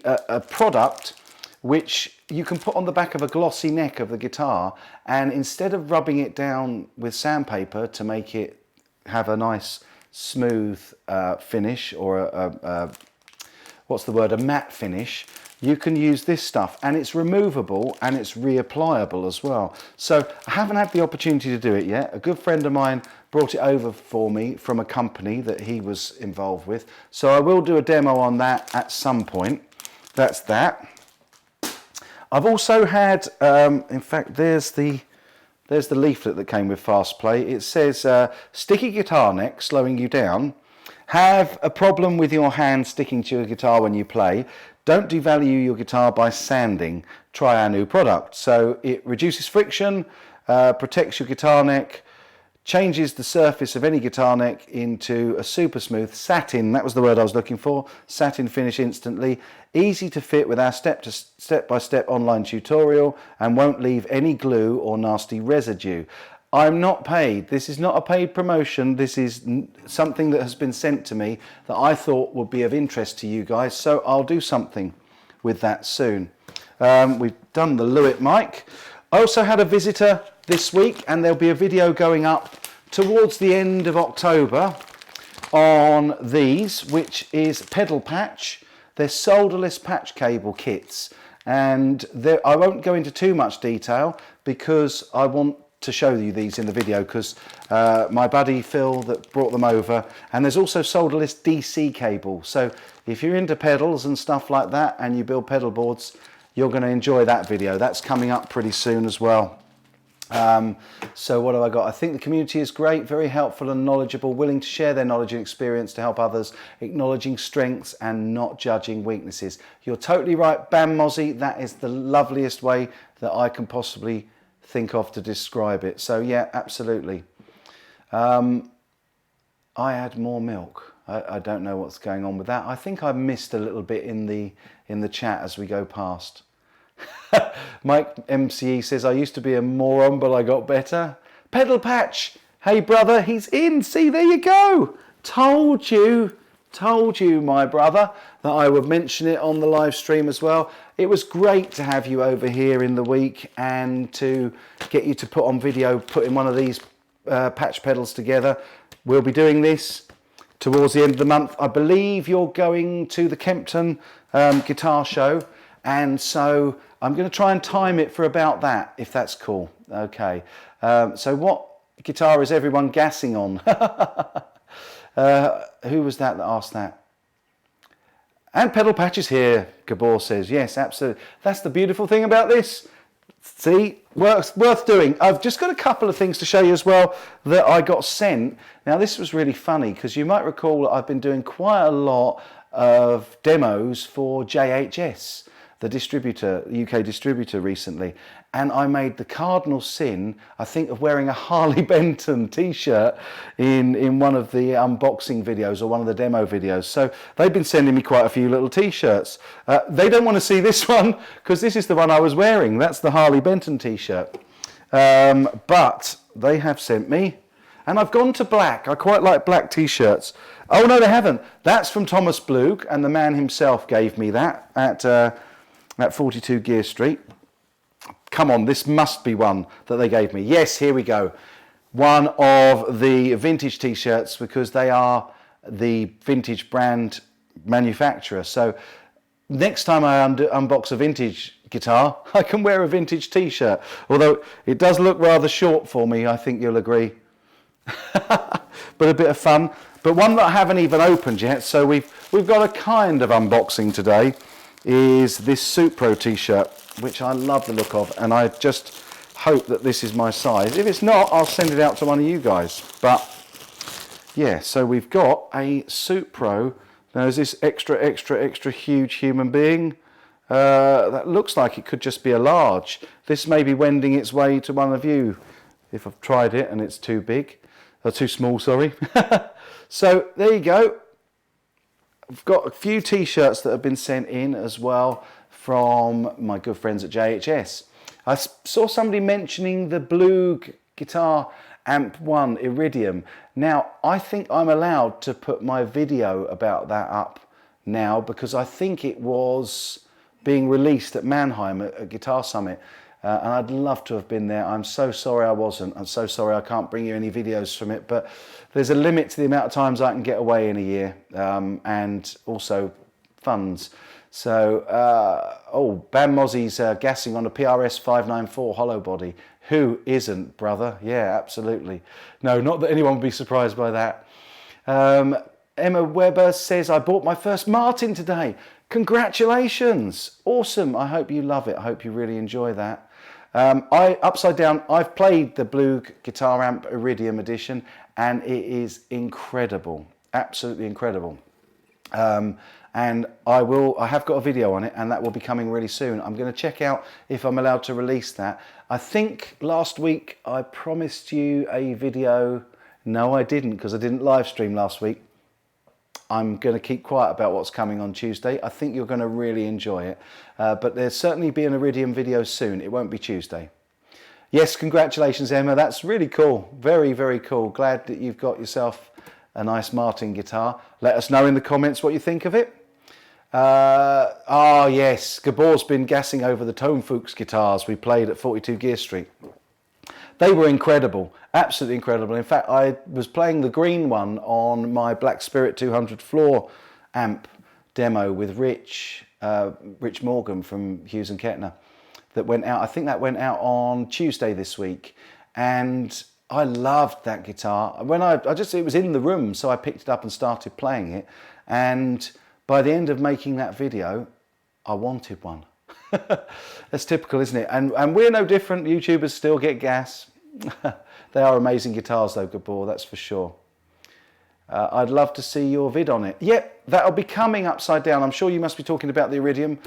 product which you can put on the back of a glossy neck of the guitar, and instead of rubbing it down with sandpaper to make it have a nice smooth finish, or a matte finish, you can use this stuff, and it's removable and it's reapplicable as well. So I haven't had the opportunity to do it yet. A good friend of mine brought it over for me from a company that he was involved with. So I will do a demo on that at some point. That's that. I've also had, in fact, there's the leaflet that came with Fast Play. It says, sticky guitar neck slowing you down. Have a problem with your hand sticking to your guitar when you play? Don't devalue your guitar by sanding. Try our new product. So it reduces friction, protects your guitar neck, changes the surface of any guitar neck into a super smooth satin, that was the word I was looking for, satin finish instantly, easy to fit with our step-by-step online tutorial, and won't leave any glue or nasty residue. I'm not paid. This is not a paid promotion. This is something that has been sent to me that I thought would be of interest to you guys. So I'll do something with that soon. We've done the Lewitt mic. I also had a visitor this week, and there'll be a video going up towards the end of October on these, which is pedal patch. They're solderless patch cable kits. And I won't go into too much detail because I want to show you these in the video, because my buddy Phil that brought them over, and there's also solderless DC cable. So if you're into pedals and stuff like that and you build pedal boards, you're going to enjoy that video. That's coming up pretty soon as well. So what have I got? I think the community is great, very helpful and knowledgeable, willing to share their knowledge and experience to help others, acknowledging strengths and not judging weaknesses. You're totally right, Bam Mozzie. That is the loveliest way that I can possibly think of to describe it. So yeah, absolutely. I add more milk. I don't know what's going on with that. I think I missed a little bit in the chat as we go past. Mike MCE says, I used to be a moron, but I got better. Pedal patch. Hey brother, he's in. See, there you go. Told you, my brother, that I would mention it on the live stream as well. It was great to have you over here in the week and to get you to put on video, putting one of these patch pedals together. We'll be doing this towards the end of the month. I believe you're going to the Kempton guitar show, and so I'm going to try and time it for about that, if that's cool. Okay, so what guitar is everyone gassing on? Who was that asked that? And Pedal Patch is here, Gabor says. Yes, absolutely. That's the beautiful thing about this. See, worth doing. I've just got a couple of things to show you as well that I got sent. Now, this was really funny because you might recall that I've been doing quite a lot of demos for JHS, the distributor, the UK distributor recently. And I made the cardinal sin, I think, of wearing a Harley Benton t-shirt in one of the unboxing videos or one of the demo videos. So they've been sending me quite a few little t-shirts. They don't want to see this one because this is the one I was wearing. That's the Harley Benton t-shirt. But they have sent me, and I've gone to black. I quite like black t-shirts. Oh, no, they haven't. That's from Thomas Blug, and the man himself gave me that at 42 Gear Street. Come on, this must be one that they gave me. Yes, here we go. One of the vintage t-shirts, because they are the vintage brand manufacturer. So next time I unbox a vintage guitar, I can wear a vintage t-shirt. Although it does look rather short for me, I think you'll agree. But a bit of fun. But one that I haven't even opened yet, so we've got a kind of unboxing today, is this Supro t-shirt, which I love the look of, and I just hope that this is my size. If it's not, I'll send it out to one of you guys. But yeah, so we've got a Supro. Now, is this extra huge human being? That looks like it could just be a large. This may be wending its way to one of you if I've tried it and it's too big, or too small, sorry. So there you go. I've got a few t-shirts that have been sent in as well from my good friends at JHS. I saw somebody mentioning the Blug Guitar Amp 1 Iridium. Now, I think I'm allowed to put my video about that up now because I think it was being released at Mannheim at Guitar Summit. And I'd love to have been there. I'm so sorry I wasn't. I'm so sorry I can't bring you any videos from it. But there's a limit to the amount of times I can get away in a year, and also funds. So, Bam Mozzie's gassing on a PRS 594 hollow body. Who isn't, brother? Yeah, absolutely. No, not that anyone would be surprised by that. Emma Weber says, I bought my first Martin today. Congratulations. Awesome. I hope you love it. I hope you really enjoy that. Upside Down, I've played the Blug Guitar Amp Iridium edition, and it is incredible. Absolutely incredible. And I have got a video on it, and that will be coming really soon. I'm going to check out if I'm allowed to release that. I think last week I promised you a video. No, I didn't, because I didn't live stream last week. I'm going to keep quiet about what's coming on Tuesday. I think you're going to really enjoy it. But there'll certainly be an Iridium video soon. It won't be Tuesday. Yes, congratulations, Emma. That's really cool. Very, very cool. Glad that you've got yourself a nice Martin guitar. Let us know in the comments what you think of it. Yes, Gabor's been gassing over the Tone Fuchs guitars we played at 42 Gear Street. They were incredible, absolutely incredible. In fact, I was playing the green one on my Black Spirit 200 floor amp demo with Rich Morgan from Hughes and Kettner that went out. I think that went out on Tuesday this week, and I loved that guitar. When it was in the room, so I picked it up and started playing it, and by the end of making that video, I wanted one. That's typical, isn't it? And we're no different. YouTubers still get gas. They are amazing guitars though, Gabor, that's for sure. I'd love to see your vid on it. Yep, that'll be coming Upside Down. I'm sure you must be talking about the Iridium.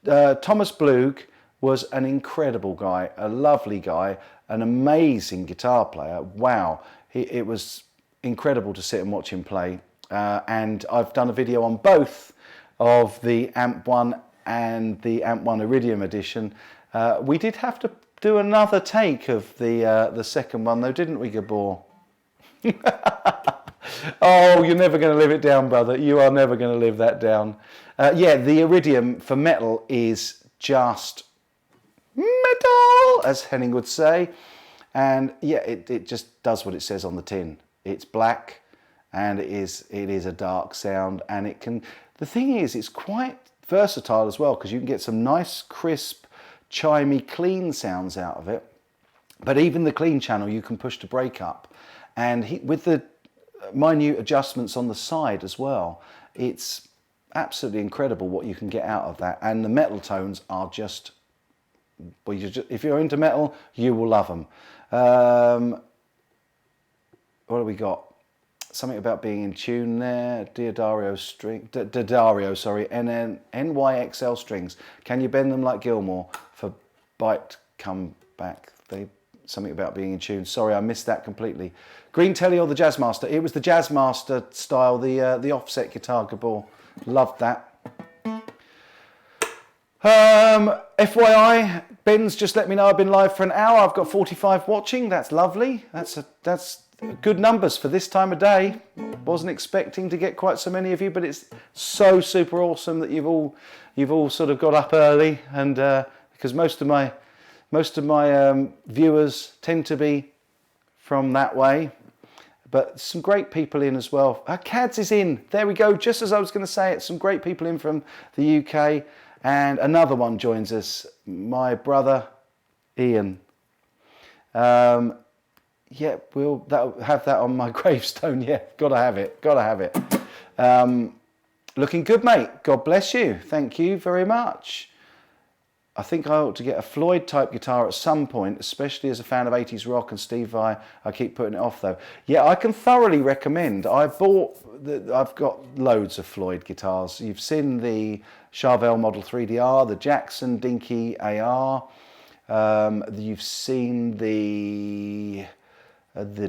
Thomas Blug was an incredible guy, a lovely guy, an amazing guitar player. Wow, it was incredible to sit and watch him play. And I've done a video on both of the Amp 1 and the Amp 1 Iridium edition. We did have to do another take of the second one though, didn't we, Gabor? Oh, you're never going to live it down, brother. You are never going to live that down. Yeah, the Iridium for metal is just metal, as Henning would say. And yeah, it just does what it says on the tin. It's black, and it is a dark sound, and it can. The thing is, it's quite versatile as well, because you can get some nice, crisp, chimey, clean sounds out of it. But even the clean channel you can push to break up. And with the minute adjustments on the side as well. It's absolutely incredible what you can get out of that, and the metal tones are just, well, if you're into metal, you will love them. What have we got? Something about being in tune there. Diodario string, Diodario, sorry, NYXL strings. Can you bend them like Gilmore for bite come back? Something about being in tune. Sorry, I missed that completely. Green Telly or the Jazzmaster? It was the Jazzmaster style, the offset guitar, Gabor. Loved that. FYI, Ben's just let me know I've been live for an hour. I've got 45 watching. That's lovely. That's good numbers for this time of day. Wasn't expecting to get quite so many of you, but it's so super awesome that you've all sort of got up early, and because most of my viewers tend to be from that way. But some great people in as well. Cads is in. There we go. Just as I was going to say it, some great people in from the UK. And another one joins us, my brother, Ian. Yeah, we'll have that on my gravestone. Yeah, gotta have it. Looking good, mate. God bless you. Thank you very much. I think I ought to get a Floyd type guitar at some point, especially as a fan of 80s rock and Steve Vai. I keep putting it off though. Yeah, I can thoroughly recommend. I've got loads of Floyd guitars. You've seen the Charvel Model 3DR, the Jackson Dinky AR. You've seen the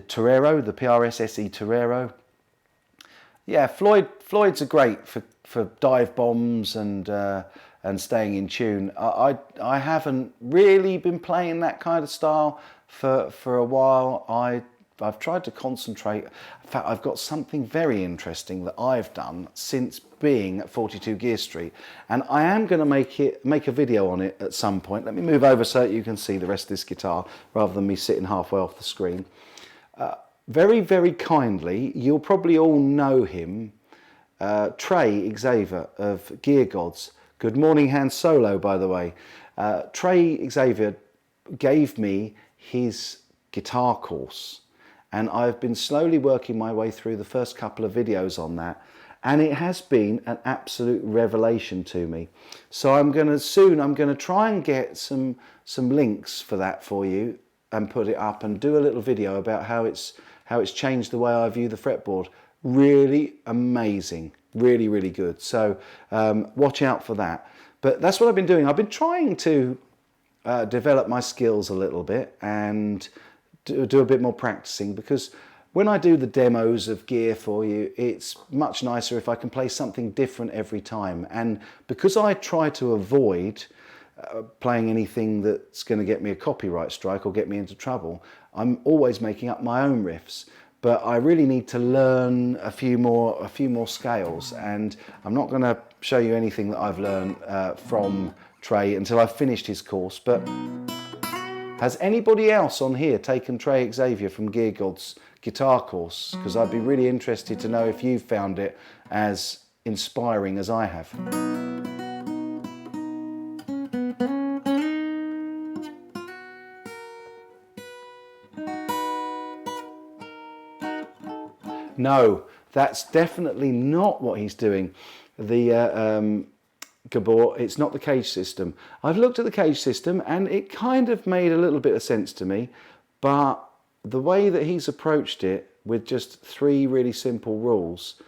Torero, the PRS SE Torero. Yeah, Floyd's are great for dive bombs and staying in tune. I haven't really been playing that kind of style for a while. I've tried to concentrate. In fact, I've got something very interesting that I've done since being at 42 Gear Street, and I am going to make a video on it at some point. Let me move over so that you can see the rest of this guitar rather than me sitting halfway off the screen. Very, very kindly, you'll probably all know him, Trey Xavier of Gear Gods. Good morning, Han Solo, by the way. Trey Xavier gave me his guitar course, and I've been slowly working my way through the first couple of videos on that, and it has been an absolute revelation to me. So I'm going to try and get some links for that for you and put it up and do a little video about how it's changed the way I view the fretboard. Really amazing. Really, really good. So watch out for that. But that's what I've been doing. I've been trying to develop my skills a little bit and do a bit more practicing, because when I do the demos of gear for you, it's much nicer if I can play something different every time. And because I try to avoid playing anything that's going to get me a copyright strike or get me into trouble, I'm always making up my own riffs. But I really need to learn a few more scales, and I'm not going to show you anything that I've learned from Trey until I've finished his course. But has anybody else on here taken Trey Xavier from Gear Gods guitar course? Because I'd be really interested to know if you've found it as inspiring as I have. No, that's definitely not what he's doing. The Gabor, it's not the cage system. I've looked at the cage system and it kind of made a little bit of sense to me, but the way that he's approached it with just 3 really simple rules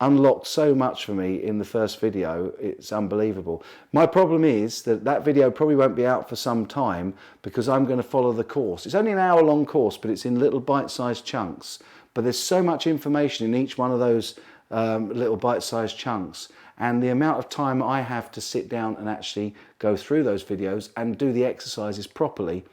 unlocked so much for me in the first video. It's unbelievable. My problem is that video probably won't be out for some time because I'm going to follow the course. It's only an hour-long course, but it's in little bite-sized chunks. But there's so much information in each one of those little bite-sized chunks, and the amount of time I have to sit down and actually go through those videos and do the exercises properly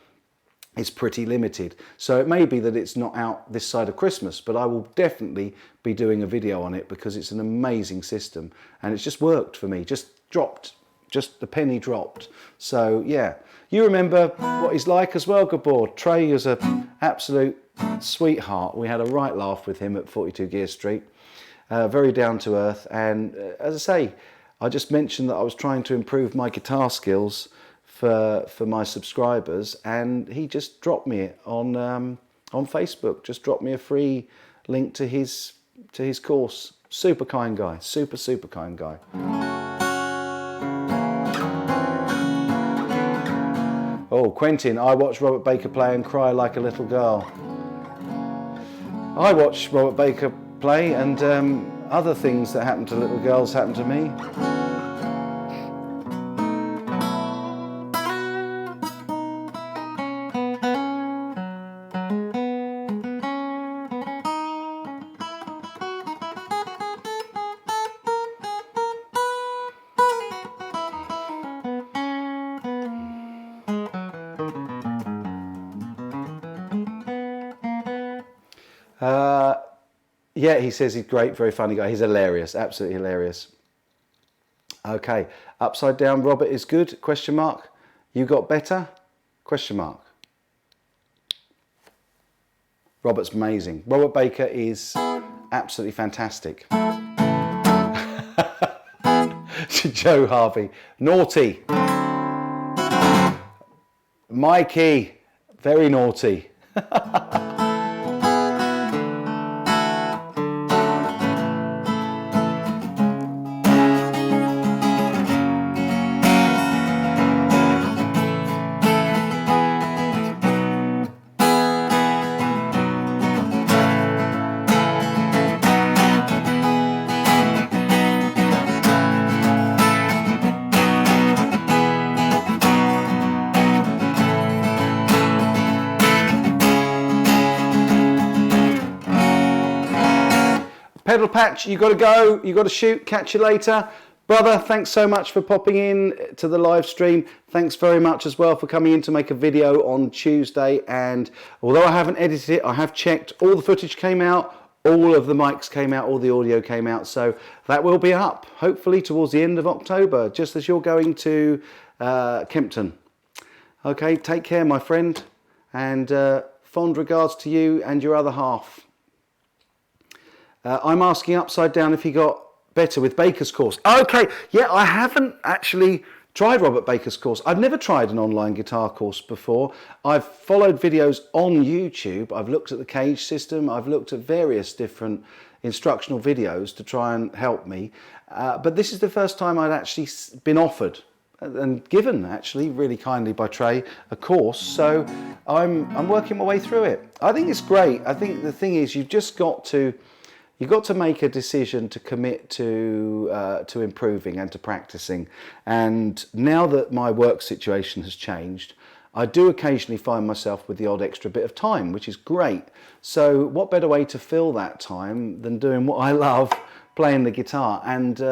is pretty limited. So it may be that it's not out this side of Christmas, but I will definitely be doing a video on it because it's an amazing system and it's just worked for me. Just the penny dropped. So yeah, you remember what he's like as well, Gabor. Trey is an absolute sweetheart. We had a right laugh with him at 42 Gear Street. Very down to earth, and as I say, I just mentioned that I was trying to improve my guitar skills for my subscribers, and he just dropped me it on Facebook. Just dropped me a free link to his course. Super kind guy, super kind guy. Oh, Quentin, I watched Robert Baker play and cry like a little girl. I watched Robert Baker play, and other things that happen to little girls happen to me. Yeah, he says he's great, very funny guy. He's hilarious, absolutely hilarious. Okay, upside down Robert is good, question mark. You got better, question mark. Robert's amazing. Robert Baker is absolutely fantastic. Joe Harvey, naughty. Mikey, very naughty. Pedal Patch, you got to go, you got to shoot, catch you later. Brother, thanks so much for popping in to the live stream. Thanks very much as well for coming in to make a video on Tuesday. And although I haven't edited it, I have checked, all the footage came out, all of the mics came out, all the audio came out. So that will be up, hopefully towards the end of October, just as you're going to Kempton. Okay, take care, my friend. And fond regards to you and your other half. I'm asking upside down if he got better with Baker's course. Okay, yeah, I haven't actually tried Robert Baker's course. I've never tried an online guitar course before. I've followed videos on YouTube. I've looked at the cage system. I've looked at various different instructional videos to try and help me. But this is the first time I'd actually been offered and given, actually, really kindly by Trey, a course. So I'm working my way through it. I think it's great. I think the thing is, you've got to make a decision to commit to improving and to practicing. And now that my work situation has changed, I do occasionally find myself with the odd extra bit of time, which is great. So what better way to fill that time than doing what I love, playing the guitar, and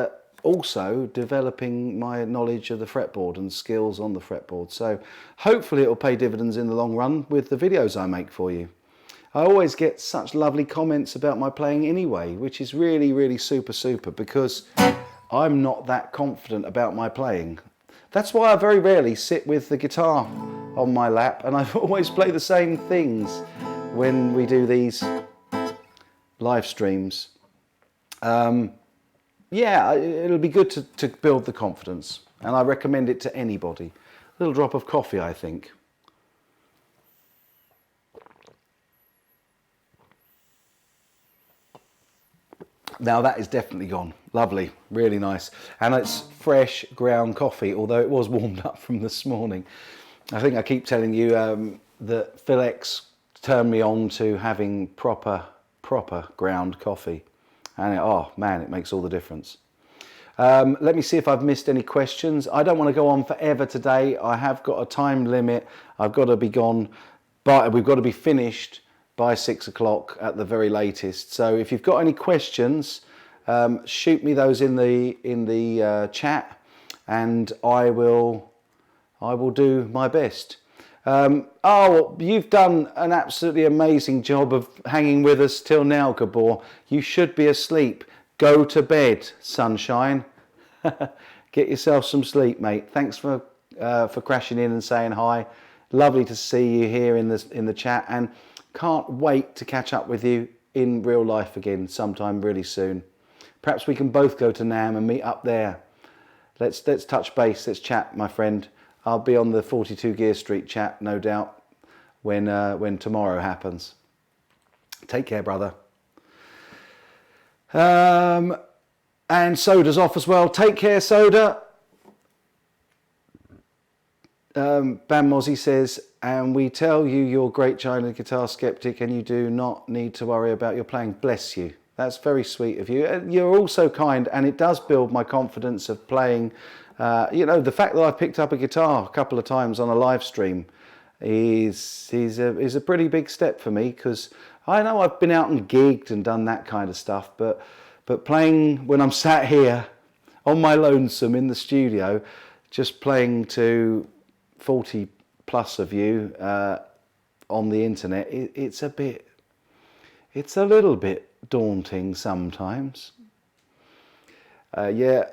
also developing my knowledge of the fretboard and skills on the fretboard. So hopefully it will pay dividends in the long run with the videos I make for you. I always get such lovely comments about my playing anyway, which is really, really super, because I'm not that confident about my playing. That's why I very rarely sit with the guitar on my lap, and I always play the same things when we do these live streams. Yeah, it'll be good to build the confidence, and I recommend it to anybody. A little drop of coffee, I think. Now that is definitely gone. Lovely, really nice. And it's fresh ground coffee, although it was warmed up from this morning. I think I keep telling you that Phil X turned me on to having proper ground coffee. And oh man, it makes all the difference. Let me see if I've missed any questions. I don't want to go on forever today. I have got a time limit. I've got to be gone, but we've got to be finished by 6 o'clock at the very latest. So if you've got any questions, shoot me those in the chat, and I will do my best. Oh, you've done an absolutely amazing job of hanging with us till now, Gabor. You should be asleep. Go to bed, sunshine. Get yourself some sleep, mate. Thanks for crashing in and saying hi. Lovely to see you here in the chat, and can't wait to catch up with you in real life again sometime really soon. Perhaps we can both go to NAMM and meet up there. Let's touch base. Let's chat, my friend. I'll be on the 42 Gear Street chat, no doubt, when tomorrow happens. Take care, brother. And Soda's off as well. Take care, Soda. Bam Mozzie says, and we tell you you're great China guitar skeptic and you do not need to worry about your playing. Bless you. That's very sweet of you. You're also kind, and it does build my confidence of playing. You know, the fact that I picked up a guitar a couple of times on a live stream is a pretty big step for me, because I know I've been out and gigged and done that kind of stuff, but playing when I'm sat here on my lonesome in the studio, just playing to 40 plus of you on the internet, it's a little bit daunting sometimes. Joe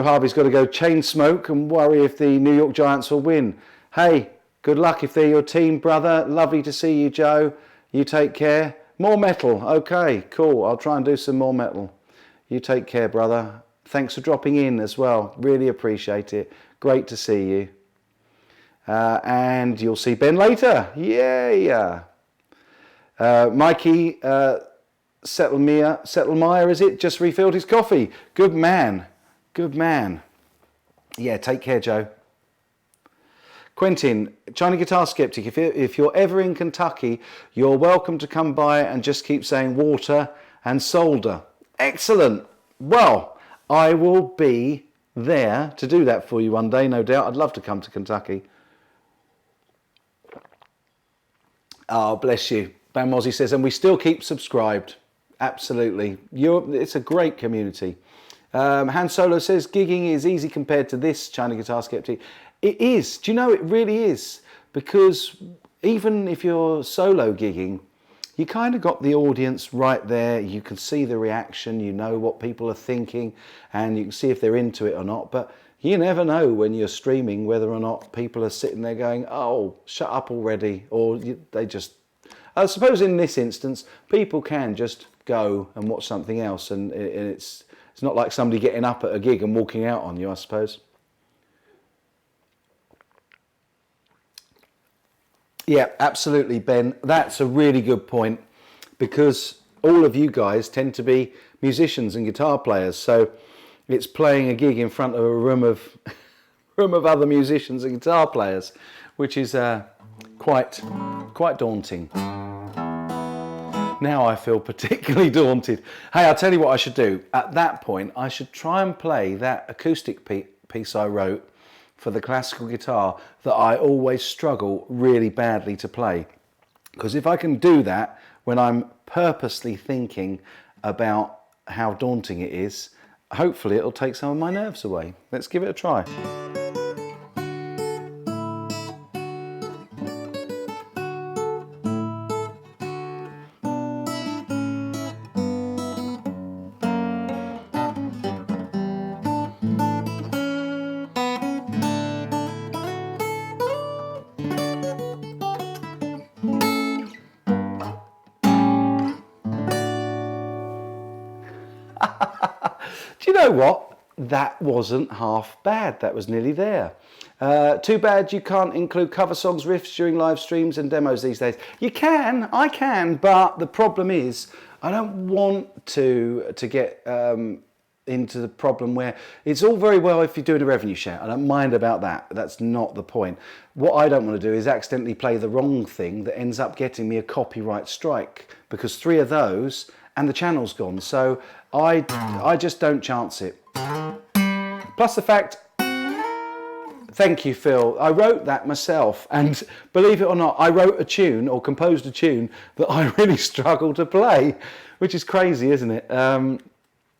Harvey's got to go chain smoke and worry if the New York Giants will win. Hey, good luck if they're your team, brother. Lovely to see you, Joe. You take care. More metal. Okay, cool. I'll try and do some more metal. You take care, brother. Thanks for dropping in as well. Really appreciate it. Great to see you. And you'll see Ben later. Yeah. Mikey Settlemire, is it? Just refilled his coffee. Good man. Yeah, take care, Joe. Quentin, China Guitar Skeptic, if you're ever in Kentucky, you're welcome to come by and just keep saying water and solder. Excellent. Well, I will be there to do that for you one day, no doubt. I'd love to come to Kentucky. Oh, bless you. Bam Mozzie says, and we still keep subscribed. Absolutely. It's a great community. Han Solo says, gigging is easy compared to this, China Guitar Skeptic. It is. Do you know, it really is. Because even if you're solo gigging, you kind of got the audience right there. You can see the reaction. You know what people are thinking. And you can see if they're into it or not. But you never know when you're streaming whether or not people are sitting there going, oh, shut up already. Or they just... I suppose in this instance, people can just go and watch something else. And it's not like somebody getting up at a gig and walking out on you, I suppose. Yeah, absolutely, Ben. That's a really good point, because all of you guys tend to be musicians and guitar players. So it's playing a gig in front of a room of other musicians and guitar players, which is quite daunting. Now I feel particularly daunted. Hey, I'll tell you what I should do. At that point, I should try and play that acoustic piece I wrote for the classical guitar that I always struggle really badly to play. Because if I can do that when I'm purposely thinking about how daunting it is, hopefully it'll take some of my nerves away. Let's give it a try. Do you know what? That wasn't half bad. That was nearly there. Too bad you can't include cover songs, riffs during live streams and demos these days. You can, I can, but the problem is I don't want to get into the problem where it's all very well if you're doing a revenue share. I don't mind about that. That's not the point. What I don't want to do is accidentally play the wrong thing that ends up getting me a copyright strike, because 3 of those and the channel's gone. So I just don't chance it. Plus the fact, thank you, Phil, I wrote that myself, and believe it or not, I wrote a tune or composed a tune that I really struggle to play, which is crazy, isn't it?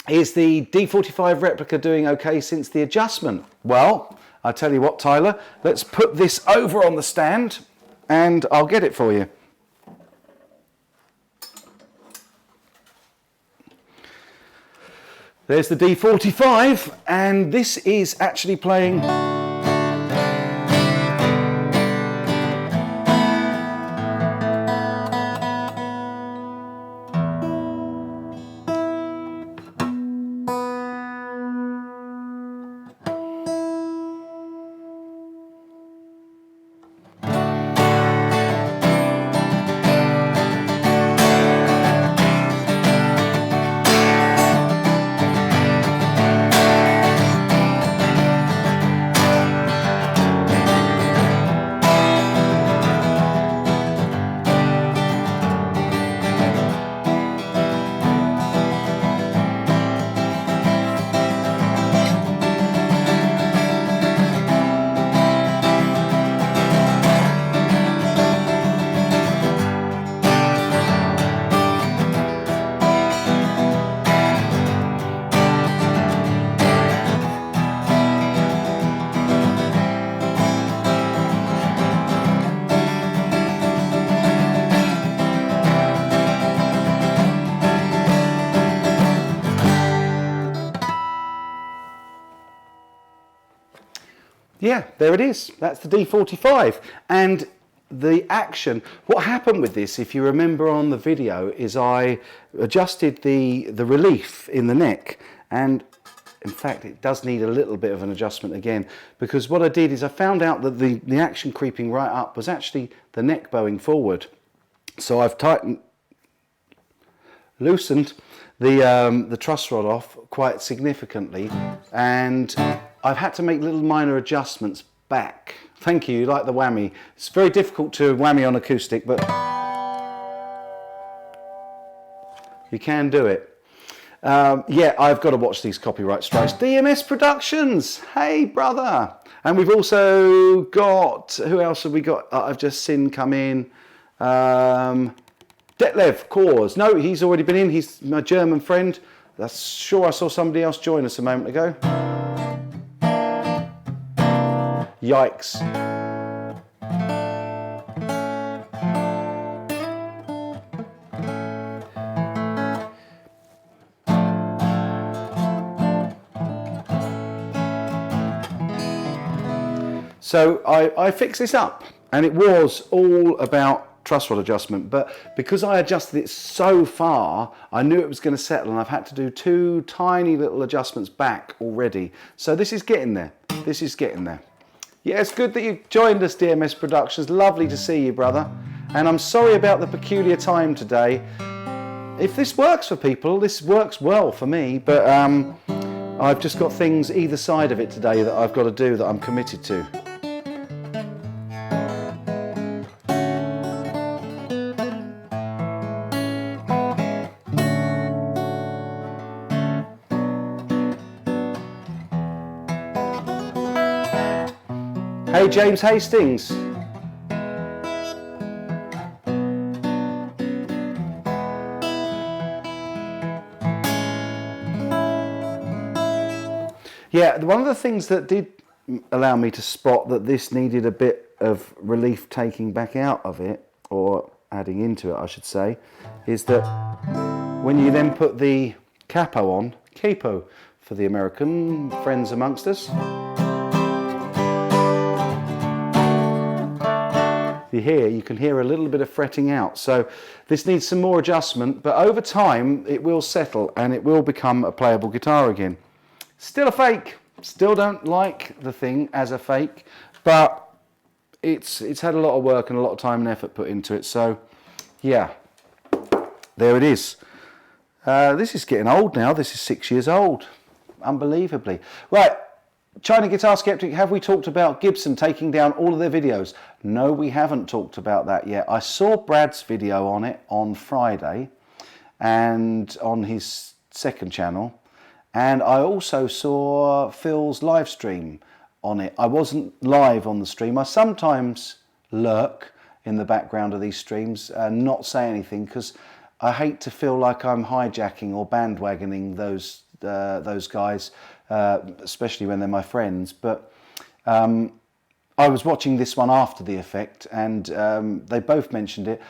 Is the D45 replica doing okay since the adjustment? Well, I tell you what, Tyler, let's put this over on the stand and I'll get it for you. There's the D45, and this is actually playing... Yeah, there it is. That's the D45. And the action, what happened with this, if you remember on the video, is I adjusted the relief in the neck, and in fact it does need a little bit of an adjustment again, because what I did is I found out that the action creeping right up was actually the neck bowing forward. So I've loosened the truss rod off quite significantly, and I've had to make little minor adjustments back. Thank you, you like the whammy. It's very difficult to whammy on acoustic, but you can do it. Yeah, I've got to watch these copyright strikes. DMS Productions, hey brother. And we've also got, who else have we got? I've just seen come in. Detlev Kors. No, he's already been in. He's my German friend. That's sure I saw somebody else join us a moment ago. Yikes. So I fixed this up, and it was all about truss rod adjustment, but because I adjusted it so far, I knew it was going to settle, and I've had to do 2 tiny little adjustments back already. So this is getting there. This is getting there. Yeah, it's good that you joined us, DMS Productions. Lovely to see you, brother. And I'm sorry about the peculiar time today. If this works for people, this works well for me, but I've just got things either side of it today that I've got to do that I'm committed to. Hey, James Hastings. Yeah, one of the things that did allow me to spot that this needed a bit of relief taking back out of it, or adding into it I should say, is that when you then put the capo on, capo for the American friends amongst us, you can hear a little bit of fretting out. So this needs some more adjustment, but over time it will settle and it will become a playable guitar again. Still a fake. Still don't like the thing as a fake, but it's had a lot of work and a lot of time and effort put into it. So yeah, there it is. This is getting old now. This is 6 years old, unbelievably. Right. China Guitar Skeptic, have we talked about Gibson taking down all of their videos? No, we haven't talked about that yet. I saw Brad's video on it on Friday and on his second channel, and I also saw Phil's live stream on it. I wasn't live on the stream. I sometimes lurk in the background of these streams and not say anything because I hate to feel like I'm hijacking or bandwagoning those guys, especially when they're my friends. But I was watching this one after the effect, and they both mentioned it.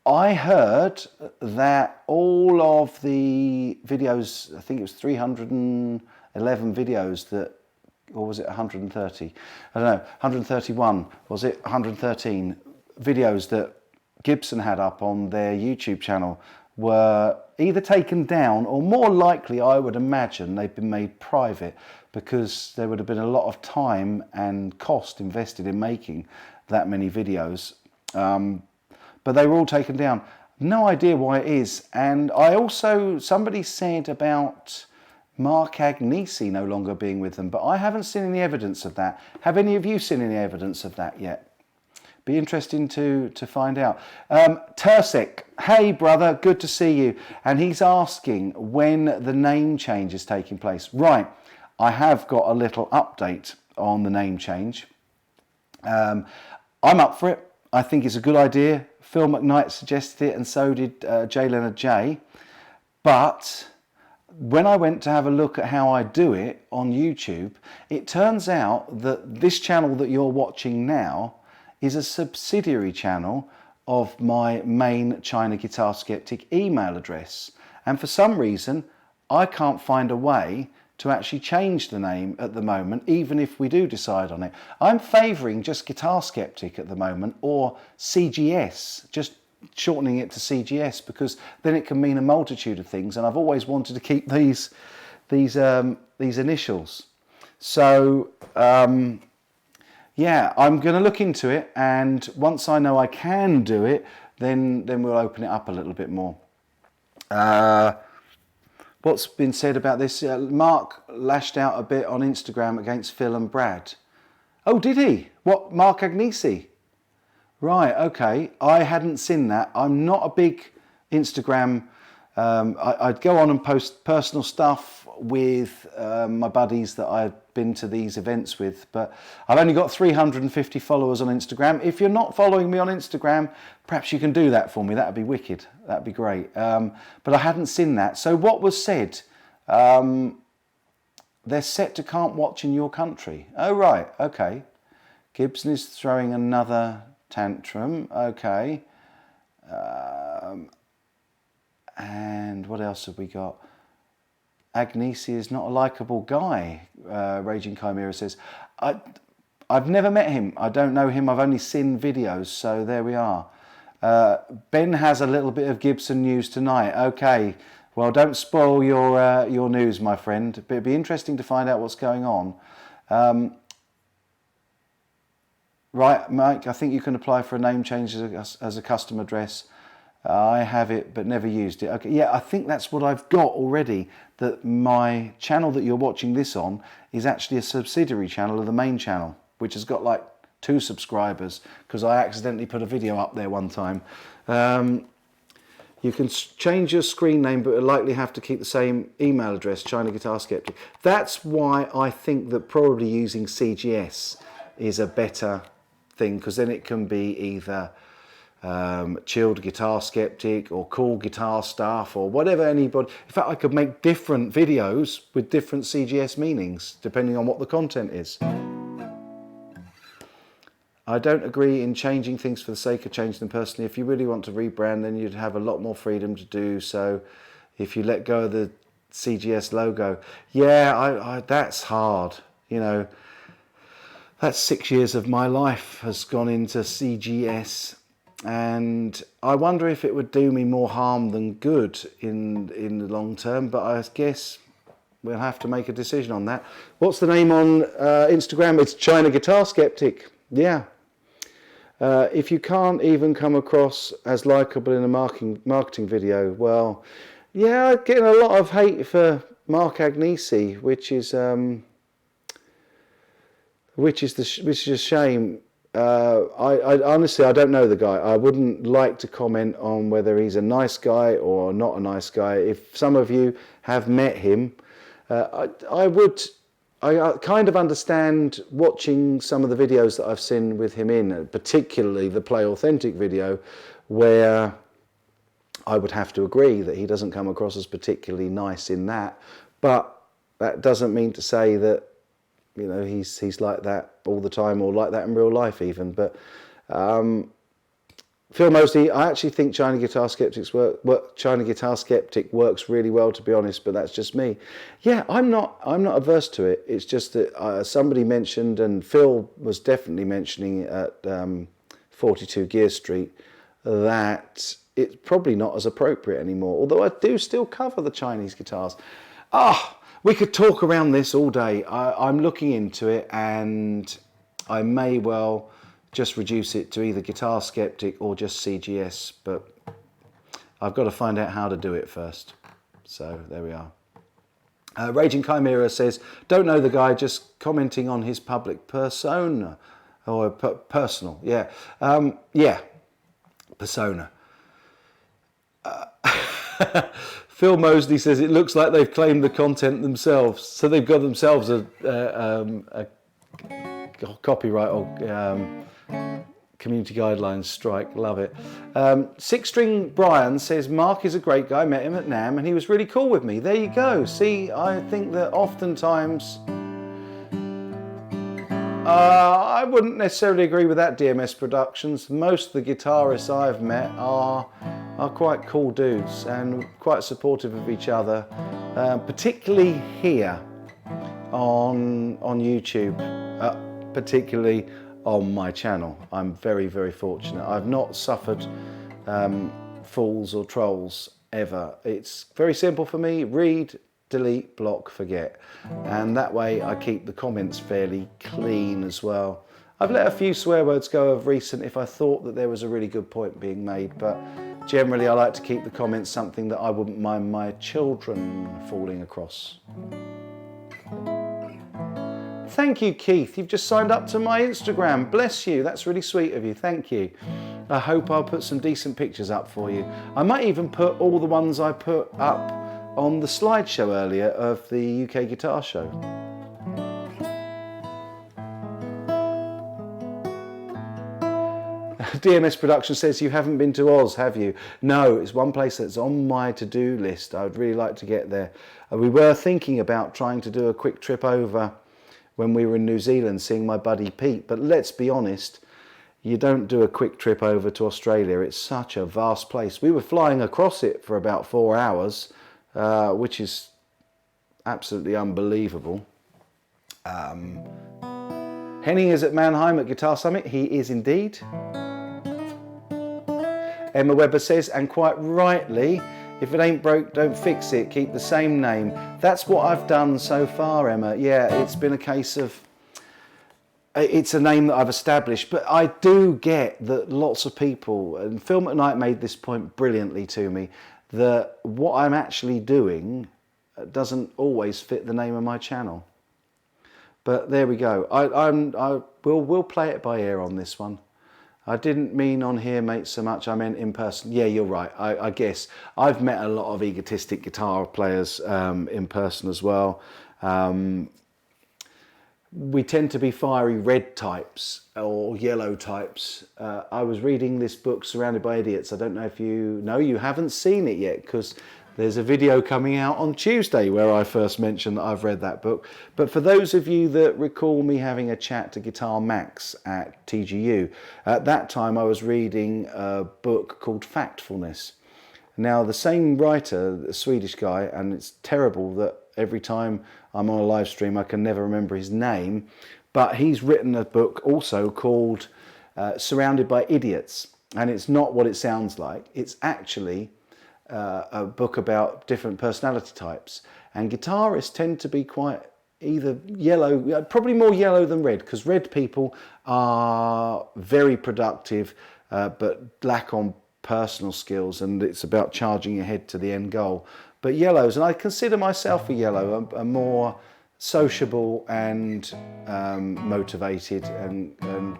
I heard that all of the videos, I think it was 311 videos that, or was it 130? I don't know, 131, was it 113 videos that Gibson had up on their YouTube channel were either taken down, or more likely I would imagine they've been made private, because there would have been a lot of time and cost invested in making that many videos, but they were all taken down. No idea why it is. And I also, somebody said about Mark Agnesi no longer being with them, but I haven't seen any evidence of that. Have any of you seen any evidence of that yet? Be interesting to find out. Tursek, hey brother, good to see you. And he's asking when the name change is taking place. Right, I have got a little update on the name change. I'm up for it. I think it's a good idea. Phil McKnight suggested it, and so did J. Leonard J. But when I went to have a look at how I do it on YouTube, it turns out that this channel that you're watching now is a subsidiary channel of my main China Guitar Skeptic email address. And for some reason, I can't find a way to actually change the name at the moment, even if we do decide on it. I'm favouring just Guitar Skeptic at the moment, or CGS, just shortening it to CGS, because then it can mean a multitude of things, and I've always wanted to keep these initials. So yeah, I'm going to look into it, and once I know I can do it, then we'll open it up a little bit more. What's been said about this? Mark lashed out a bit on Instagram against Phil and Brad. Oh, did he? What, Mark Agnesi? Right, okay. I hadn't seen that. I'm not a big Instagram. I'd go on and post personal stuff with my buddies that I've been to these events with, but I've only got 350 followers on Instagram. If you're not following me on Instagram, perhaps you can do that for me. That'd be wicked. That'd be great. But I hadn't seen that. So what was said? They're set to can't watch in your country. Oh, right. Okay. Gibson is throwing another tantrum. Okay. And what else have we got? Agnesi is not a likeable guy, Raging Chimera says. I've never met him. I don't know him. I've only seen videos, so there we are. Ben has a little bit of Gibson news tonight. Okay, well, don't spoil your news, my friend. But it'd be interesting to find out what's going on. Right, Mike, I think you can apply for a name change as a custom address. I have it, but never used it. Okay, yeah, I think that's what I've got already, that my channel that you're watching this on is actually a subsidiary channel of the main channel, which has got like 2 subscribers, because I accidentally put a video up there one time. You can change your screen name, but will likely have to keep the same email address, China Guitar Skeptic. That's why I think that probably using CGS is a better thing, because then it can be either chilled Guitar Skeptic or cool guitar stuff or whatever anybody. In fact, I could make different videos with different CGS meanings depending on what the content is. I don't agree in changing things for the sake of changing them personally. If you really want to rebrand, then you'd have a lot more freedom to do so if you let go of the CGS logo. Yeah, that's hard. You know, that's 6 years of my life has gone into CGS. And I wonder if it would do me more harm than good in the long term, but I guess we'll have to make a decision on that. What's the name on Instagram? It's China Guitar Skeptic. Yeah. If you can't even come across as likable in a marketing video, well, yeah, I'm getting a lot of hate for Mark Agnesi, which is a shame. I honestly, I don't know the guy. I wouldn't like to comment on whether he's a nice guy or not a nice guy. If some of you have met him, I kind of understand watching some of the videos that I've seen with him in, particularly the Play Authentic video, where I would have to agree that he doesn't come across as particularly nice in that. But that doesn't mean to say that, you know, he's like that all the time or like that in real life even. But Phil Mosley, I actually think China Guitar Skeptic works really well, to be honest, but that's just me. Yeah, I'm not averse to it. It's just that somebody mentioned, and Phil was definitely mentioning at 42 Gear Street, that it's probably not as appropriate anymore. Although I do still cover the Chinese guitars. We could talk around this all day. I'm looking into it, and I may well just reduce it to either Guitar Skeptic or just CGS, but I've got to find out how to do it first. So there we are. Raging Chimera says, don't know the guy, just commenting on his public persona, or personal, yeah. Yeah, persona. Phil Mosley says it looks like they've claimed the content themselves, so they've got themselves a copyright or community guidelines strike. Love it. Six String Brian says Mark is a great guy. Met him at NAMM and he was really cool with me. There you go. See, I think that oftentimes I wouldn't necessarily agree with that, DMS Productions. Most of the guitarists I've met are quite cool dudes and quite supportive of each other, particularly here. on YouTube, particularly on my channel. I'm very, very fortunate. I've not suffered fools or trolls ever. It's very simple for me: read, delete, block, forget. And that way I keep the comments fairly clean as well. I've let a few swear words go of recent if I thought that there was a really good point being made, but generally I like to keep the comments something that I wouldn't mind my children falling across. Thank you, Keith. You've just signed up to my Instagram. Bless you. That's really sweet of you. Thank you. I hope I'll put some decent pictures up for you. I might even put all the ones I put up on the slideshow earlier of the UK Guitar Show. DMS Production says you haven't been to Oz, have you? No, it's one place that's on my to-do list. I would really like to get there. We were thinking about trying to do a quick trip over when we were in New Zealand, seeing my buddy Pete, but let's be honest, you don't do a quick trip over to Australia. It's such a vast place. We were flying across it for about 4 hours, which is absolutely unbelievable. Henning is at Mannheim at Guitar Summit. He is indeed. Emma Webber says, and quite rightly, if it ain't broke, don't fix it. Keep the same name. That's what I've done so far, Emma. Yeah, it's been a case of, it's a name that I've established, but I do get that lots of people, and Film at Night made this point brilliantly to me, that what I'm actually doing doesn't always fit the name of my channel. But there we go. We'll play it by ear on this one. I didn't mean on here, mate, so much. I meant in person. Yeah, you're right. I guess I've met a lot of egotistic guitar players in person as well. We tend to be fiery red types or yellow types. I was reading this book, Surrounded by Idiots. I don't know if you know. You haven't seen it yet because there's a video coming out on Tuesday where I first mentioned that I've read that book. But for those of you that recall me having a chat to Guitar Max at TGU, at that time I was reading a book called Factfulness. Now the same writer, a Swedish guy, and it's terrible that every time I'm on a live stream I can never remember his name, but he's written a book also called Surrounded by Idiots. And it's not what it sounds like. It's actually a book about different personality types, and guitarists tend to be quite either yellow, probably more yellow than red, because red people are very productive but lack on personal skills, and it's about charging ahead to the end goal. But yellows, and I consider myself a yellow, are more sociable and motivated, and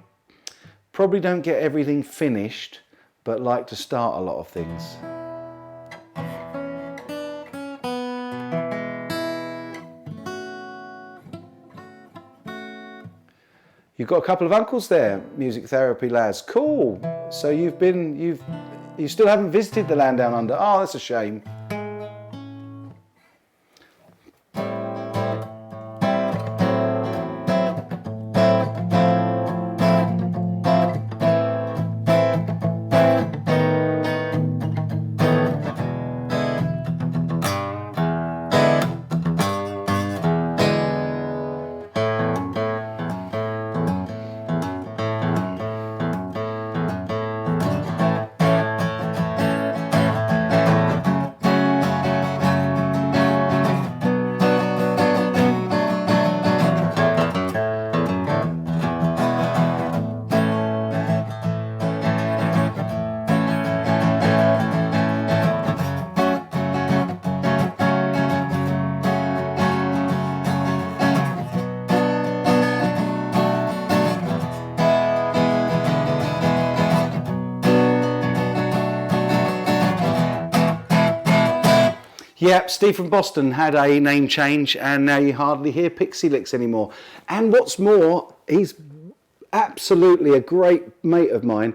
probably don't get everything finished but like to start a lot of things. You've got a couple of uncles there, Music Therapy Lads. Cool. So you still haven't visited the land down under. Oh, that's a shame. Yep, Steve from Boston had a name change, and now you hardly hear Pixie Licks anymore. And what's more, he's absolutely a great mate of mine,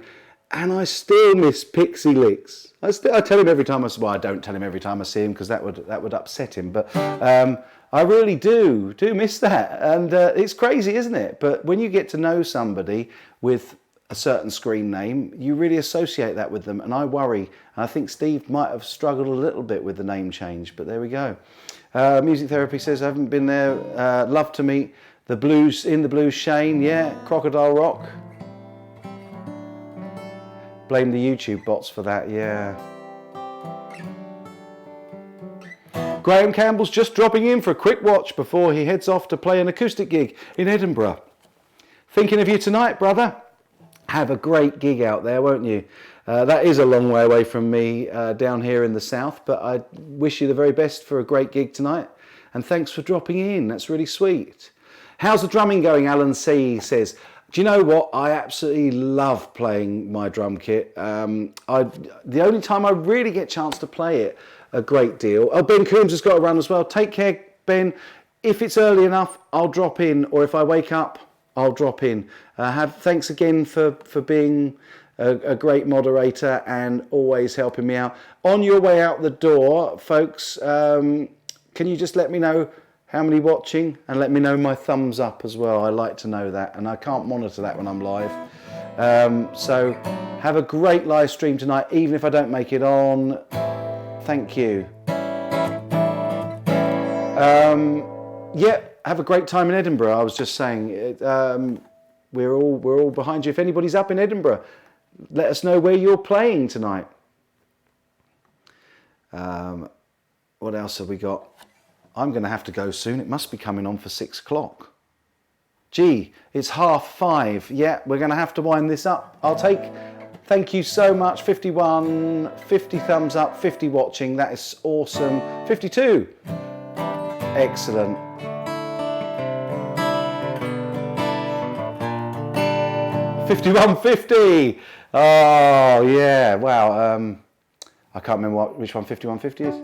and I still miss Pixie Licks. I tell him every time I see him. Well, I don't tell him every time I see him because that would upset him. But I really do miss that, and it's crazy, isn't it? But when you get to know somebody with a certain screen name, you really associate that with them, and I worry. And I think Steve might have struggled a little bit with the name change, but there we go. Music Therapy says, I haven't been there. Love to meet the Blues, in the Blues, Shane. Yeah, Crocodile Rock. Blame the YouTube bots for that, yeah. Graham Campbell's just dropping in for a quick watch before he heads off to play an acoustic gig in Edinburgh. Thinking of you tonight, brother. Have a great gig out there, won't you? That is a long way away from me down here in the south, but I wish you the very best for a great gig tonight. And thanks for dropping in. That's really sweet. How's the drumming going? Alan C says, do you know what? I absolutely love playing my drum kit. The only time I really get a chance to play it a great deal. Oh, Ben Coombs has got to run as well. Take care, Ben. If it's early enough, I'll drop in, or if I wake up, I'll drop in. Thanks again for being a great moderator and always helping me out. On your way out the door, folks, can you just let me know how many watching and let me know my thumbs up as well? I like to know that, and I can't monitor that when I'm live. So have a great live stream tonight, even if I don't make it on. Thank you. Yeah, have a great time in Edinburgh. I was just saying, we're all behind you. If anybody's up in Edinburgh, let us know where you're playing tonight. What else have we got? I'm going to have to go soon. It must be coming on for 6 o'clock. Gee, it's 5:30. Yeah, we're going to have to wind this up. Thank you so much. 51, 50 thumbs up, 50 watching. That is awesome. 52. Excellent. 5150. Oh yeah, wow. I can't remember which one 5150 is.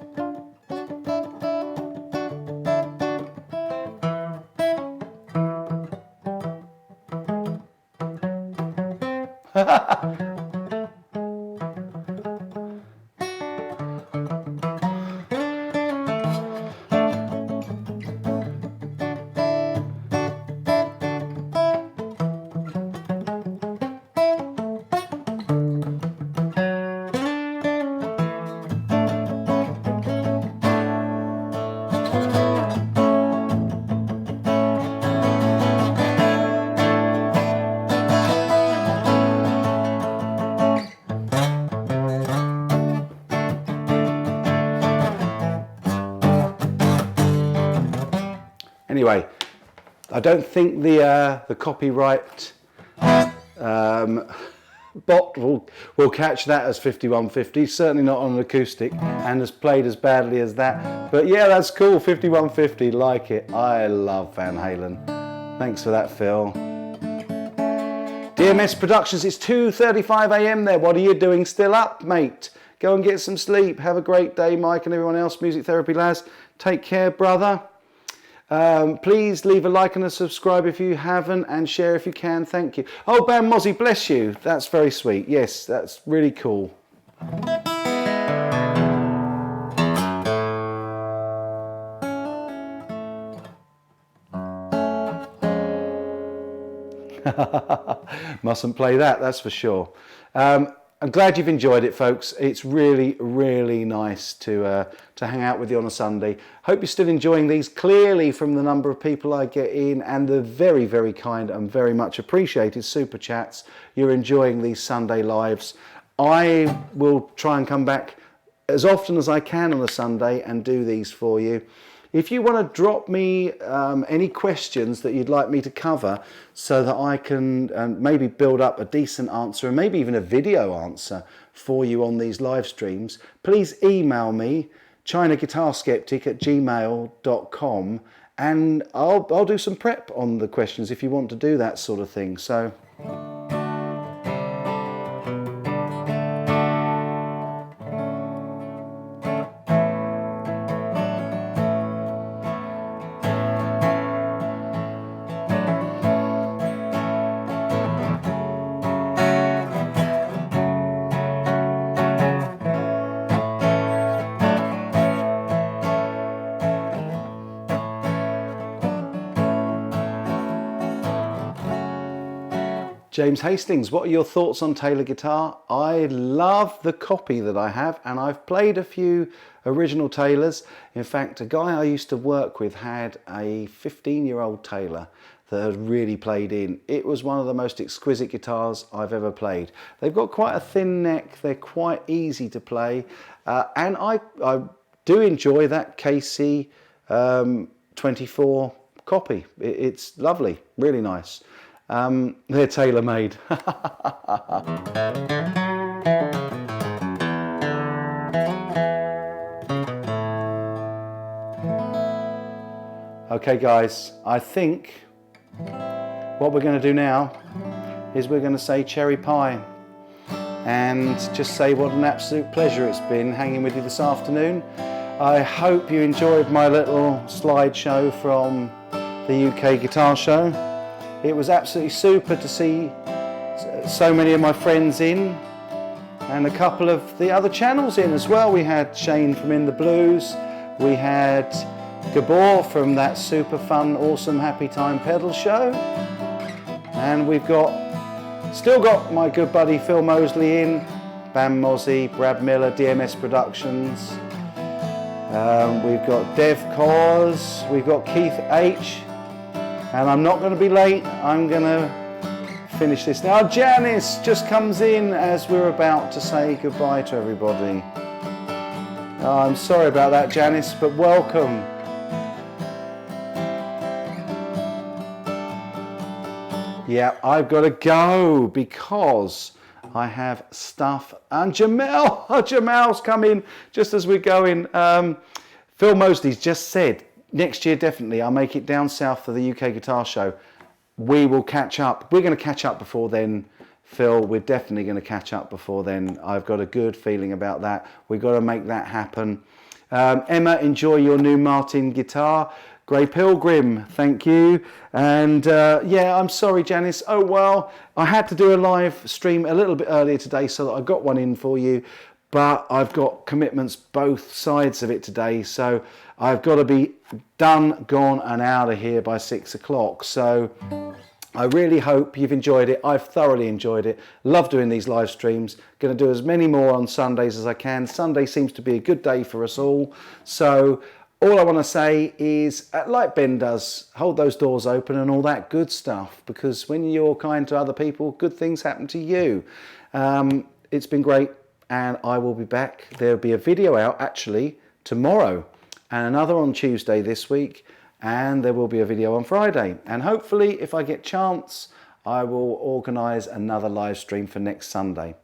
Anyway, I don't think the copyright bot will catch that as 5150. Certainly not on an acoustic and as played as badly as that. But yeah, that's cool. 5150, like it. I love Van Halen. Thanks for that, Phil. DMS Productions, it's 2:35 a.m. there. What are you doing? Still up, mate? Go and get some sleep. Have a great day, Mike and everyone else. Music Therapy Laz. Take care, brother. Please leave a like and a subscribe if you haven't, and share if you can. Thank you. Oh, Bam Mozzie, bless you. That's very sweet. Yes, that's really cool. Mustn't play that, that's for sure. I'm glad you've enjoyed it, folks. It's really, really nice to hang out with you on a Sunday. Hope you're still enjoying these, clearly from the number of people I get in and the very, very kind and very much appreciated super chats. You're enjoying these Sunday lives. I will try and come back as often as I can on a Sunday and do these for you. If you want to drop me any questions that you'd like me to cover so that I can maybe build up a decent answer and maybe even a video answer for you on these live streams, please email me, chinaguitarskeptic@gmail.com, and I'll do some prep on the questions if you want to do that sort of thing. So. James Hastings, what are your thoughts on Taylor guitar? I love the copy that I have, and I've played a few original Taylors. In fact, a guy I used to work with had a 15-year-old Taylor that had really played in. It was one of the most exquisite guitars I've ever played. They've got quite a thin neck, they're quite easy to play, and I do enjoy that KC 24 copy. It's lovely, really nice. They're tailor-made. Okay guys, I think what we're going to do now is we're going to say cherry pie and just say what an absolute pleasure it's been hanging with you this afternoon. I hope you enjoyed my little slideshow from the UK Guitar Show. It was absolutely super to see so many of my friends in, and a couple of the other channels in as well. We had Shane from In the Blues, we had Gabor from that super fun, awesome Happy Time Pedal Show, and we've still got my good buddy Phil Mosley in, Bam Mozzie, Brad Miller, DMS Productions. We've got Dev Cause, we've got Keith H, and I'm not going to be late, I'm going to finish this now. Janice just comes in as we're about to say goodbye to everybody. Oh, I'm sorry about that, Janice, but welcome. Yeah, I've got to go because I have stuff. And Jamal's come in just as we're going. Phil Mosley's just said, next year definitely I'll make it down south for the UK Guitar Show. We will catch up. We're going to catch up before then, Phil. We're definitely going to catch up before then. I've got a good feeling about that. We've got to make that happen. Emma, enjoy your new Martin guitar. Grey Pilgrim, thank you. And yeah, I'm sorry, Janice. Oh, well, I had to do a live stream a little bit earlier today so that I got one in for you. But I've got commitments both sides of it today. So I've got to be done, gone and out of here by 6 o'clock. So I really hope you've enjoyed it. I've thoroughly enjoyed it. Love doing these live streams. Going to do as many more on Sundays as I can. Sunday seems to be a good day for us all. So all I want to say is, like Ben does, hold those doors open and all that good stuff. Because when you're kind to other people, good things happen to you. It's been great. And I will be back. There'll be a video out actually tomorrow and another on Tuesday this week, and there will be a video on Friday, and hopefully if I get chance I will organise another live stream for next Sunday.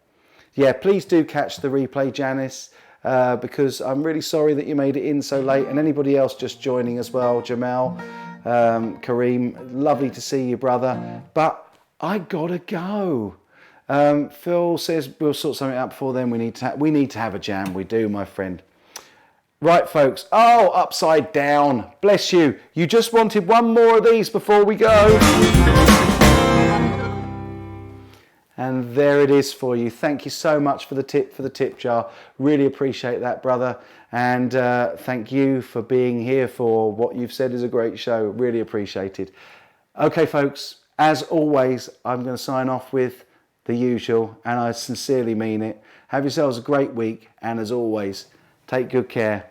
Yeah, please do catch the replay, Janice, because I'm really sorry that you made it in so late, and anybody else just joining as well. Jamal, Kareem, lovely to see you, brother, but I gotta go. Phil says we'll sort something out before then. We need to have a jam. We do, my friend. Right, folks. Oh, upside down. Bless you. You just wanted one more of these before we go. And there it is for you. Thank you so much for the tip jar. Really appreciate that, brother. And thank you for being here for what you've said is a great show. Really appreciated. Okay, folks. As always, I'm going to sign off with the usual, and I sincerely mean it. Have yourselves a great week, and as always, take good care.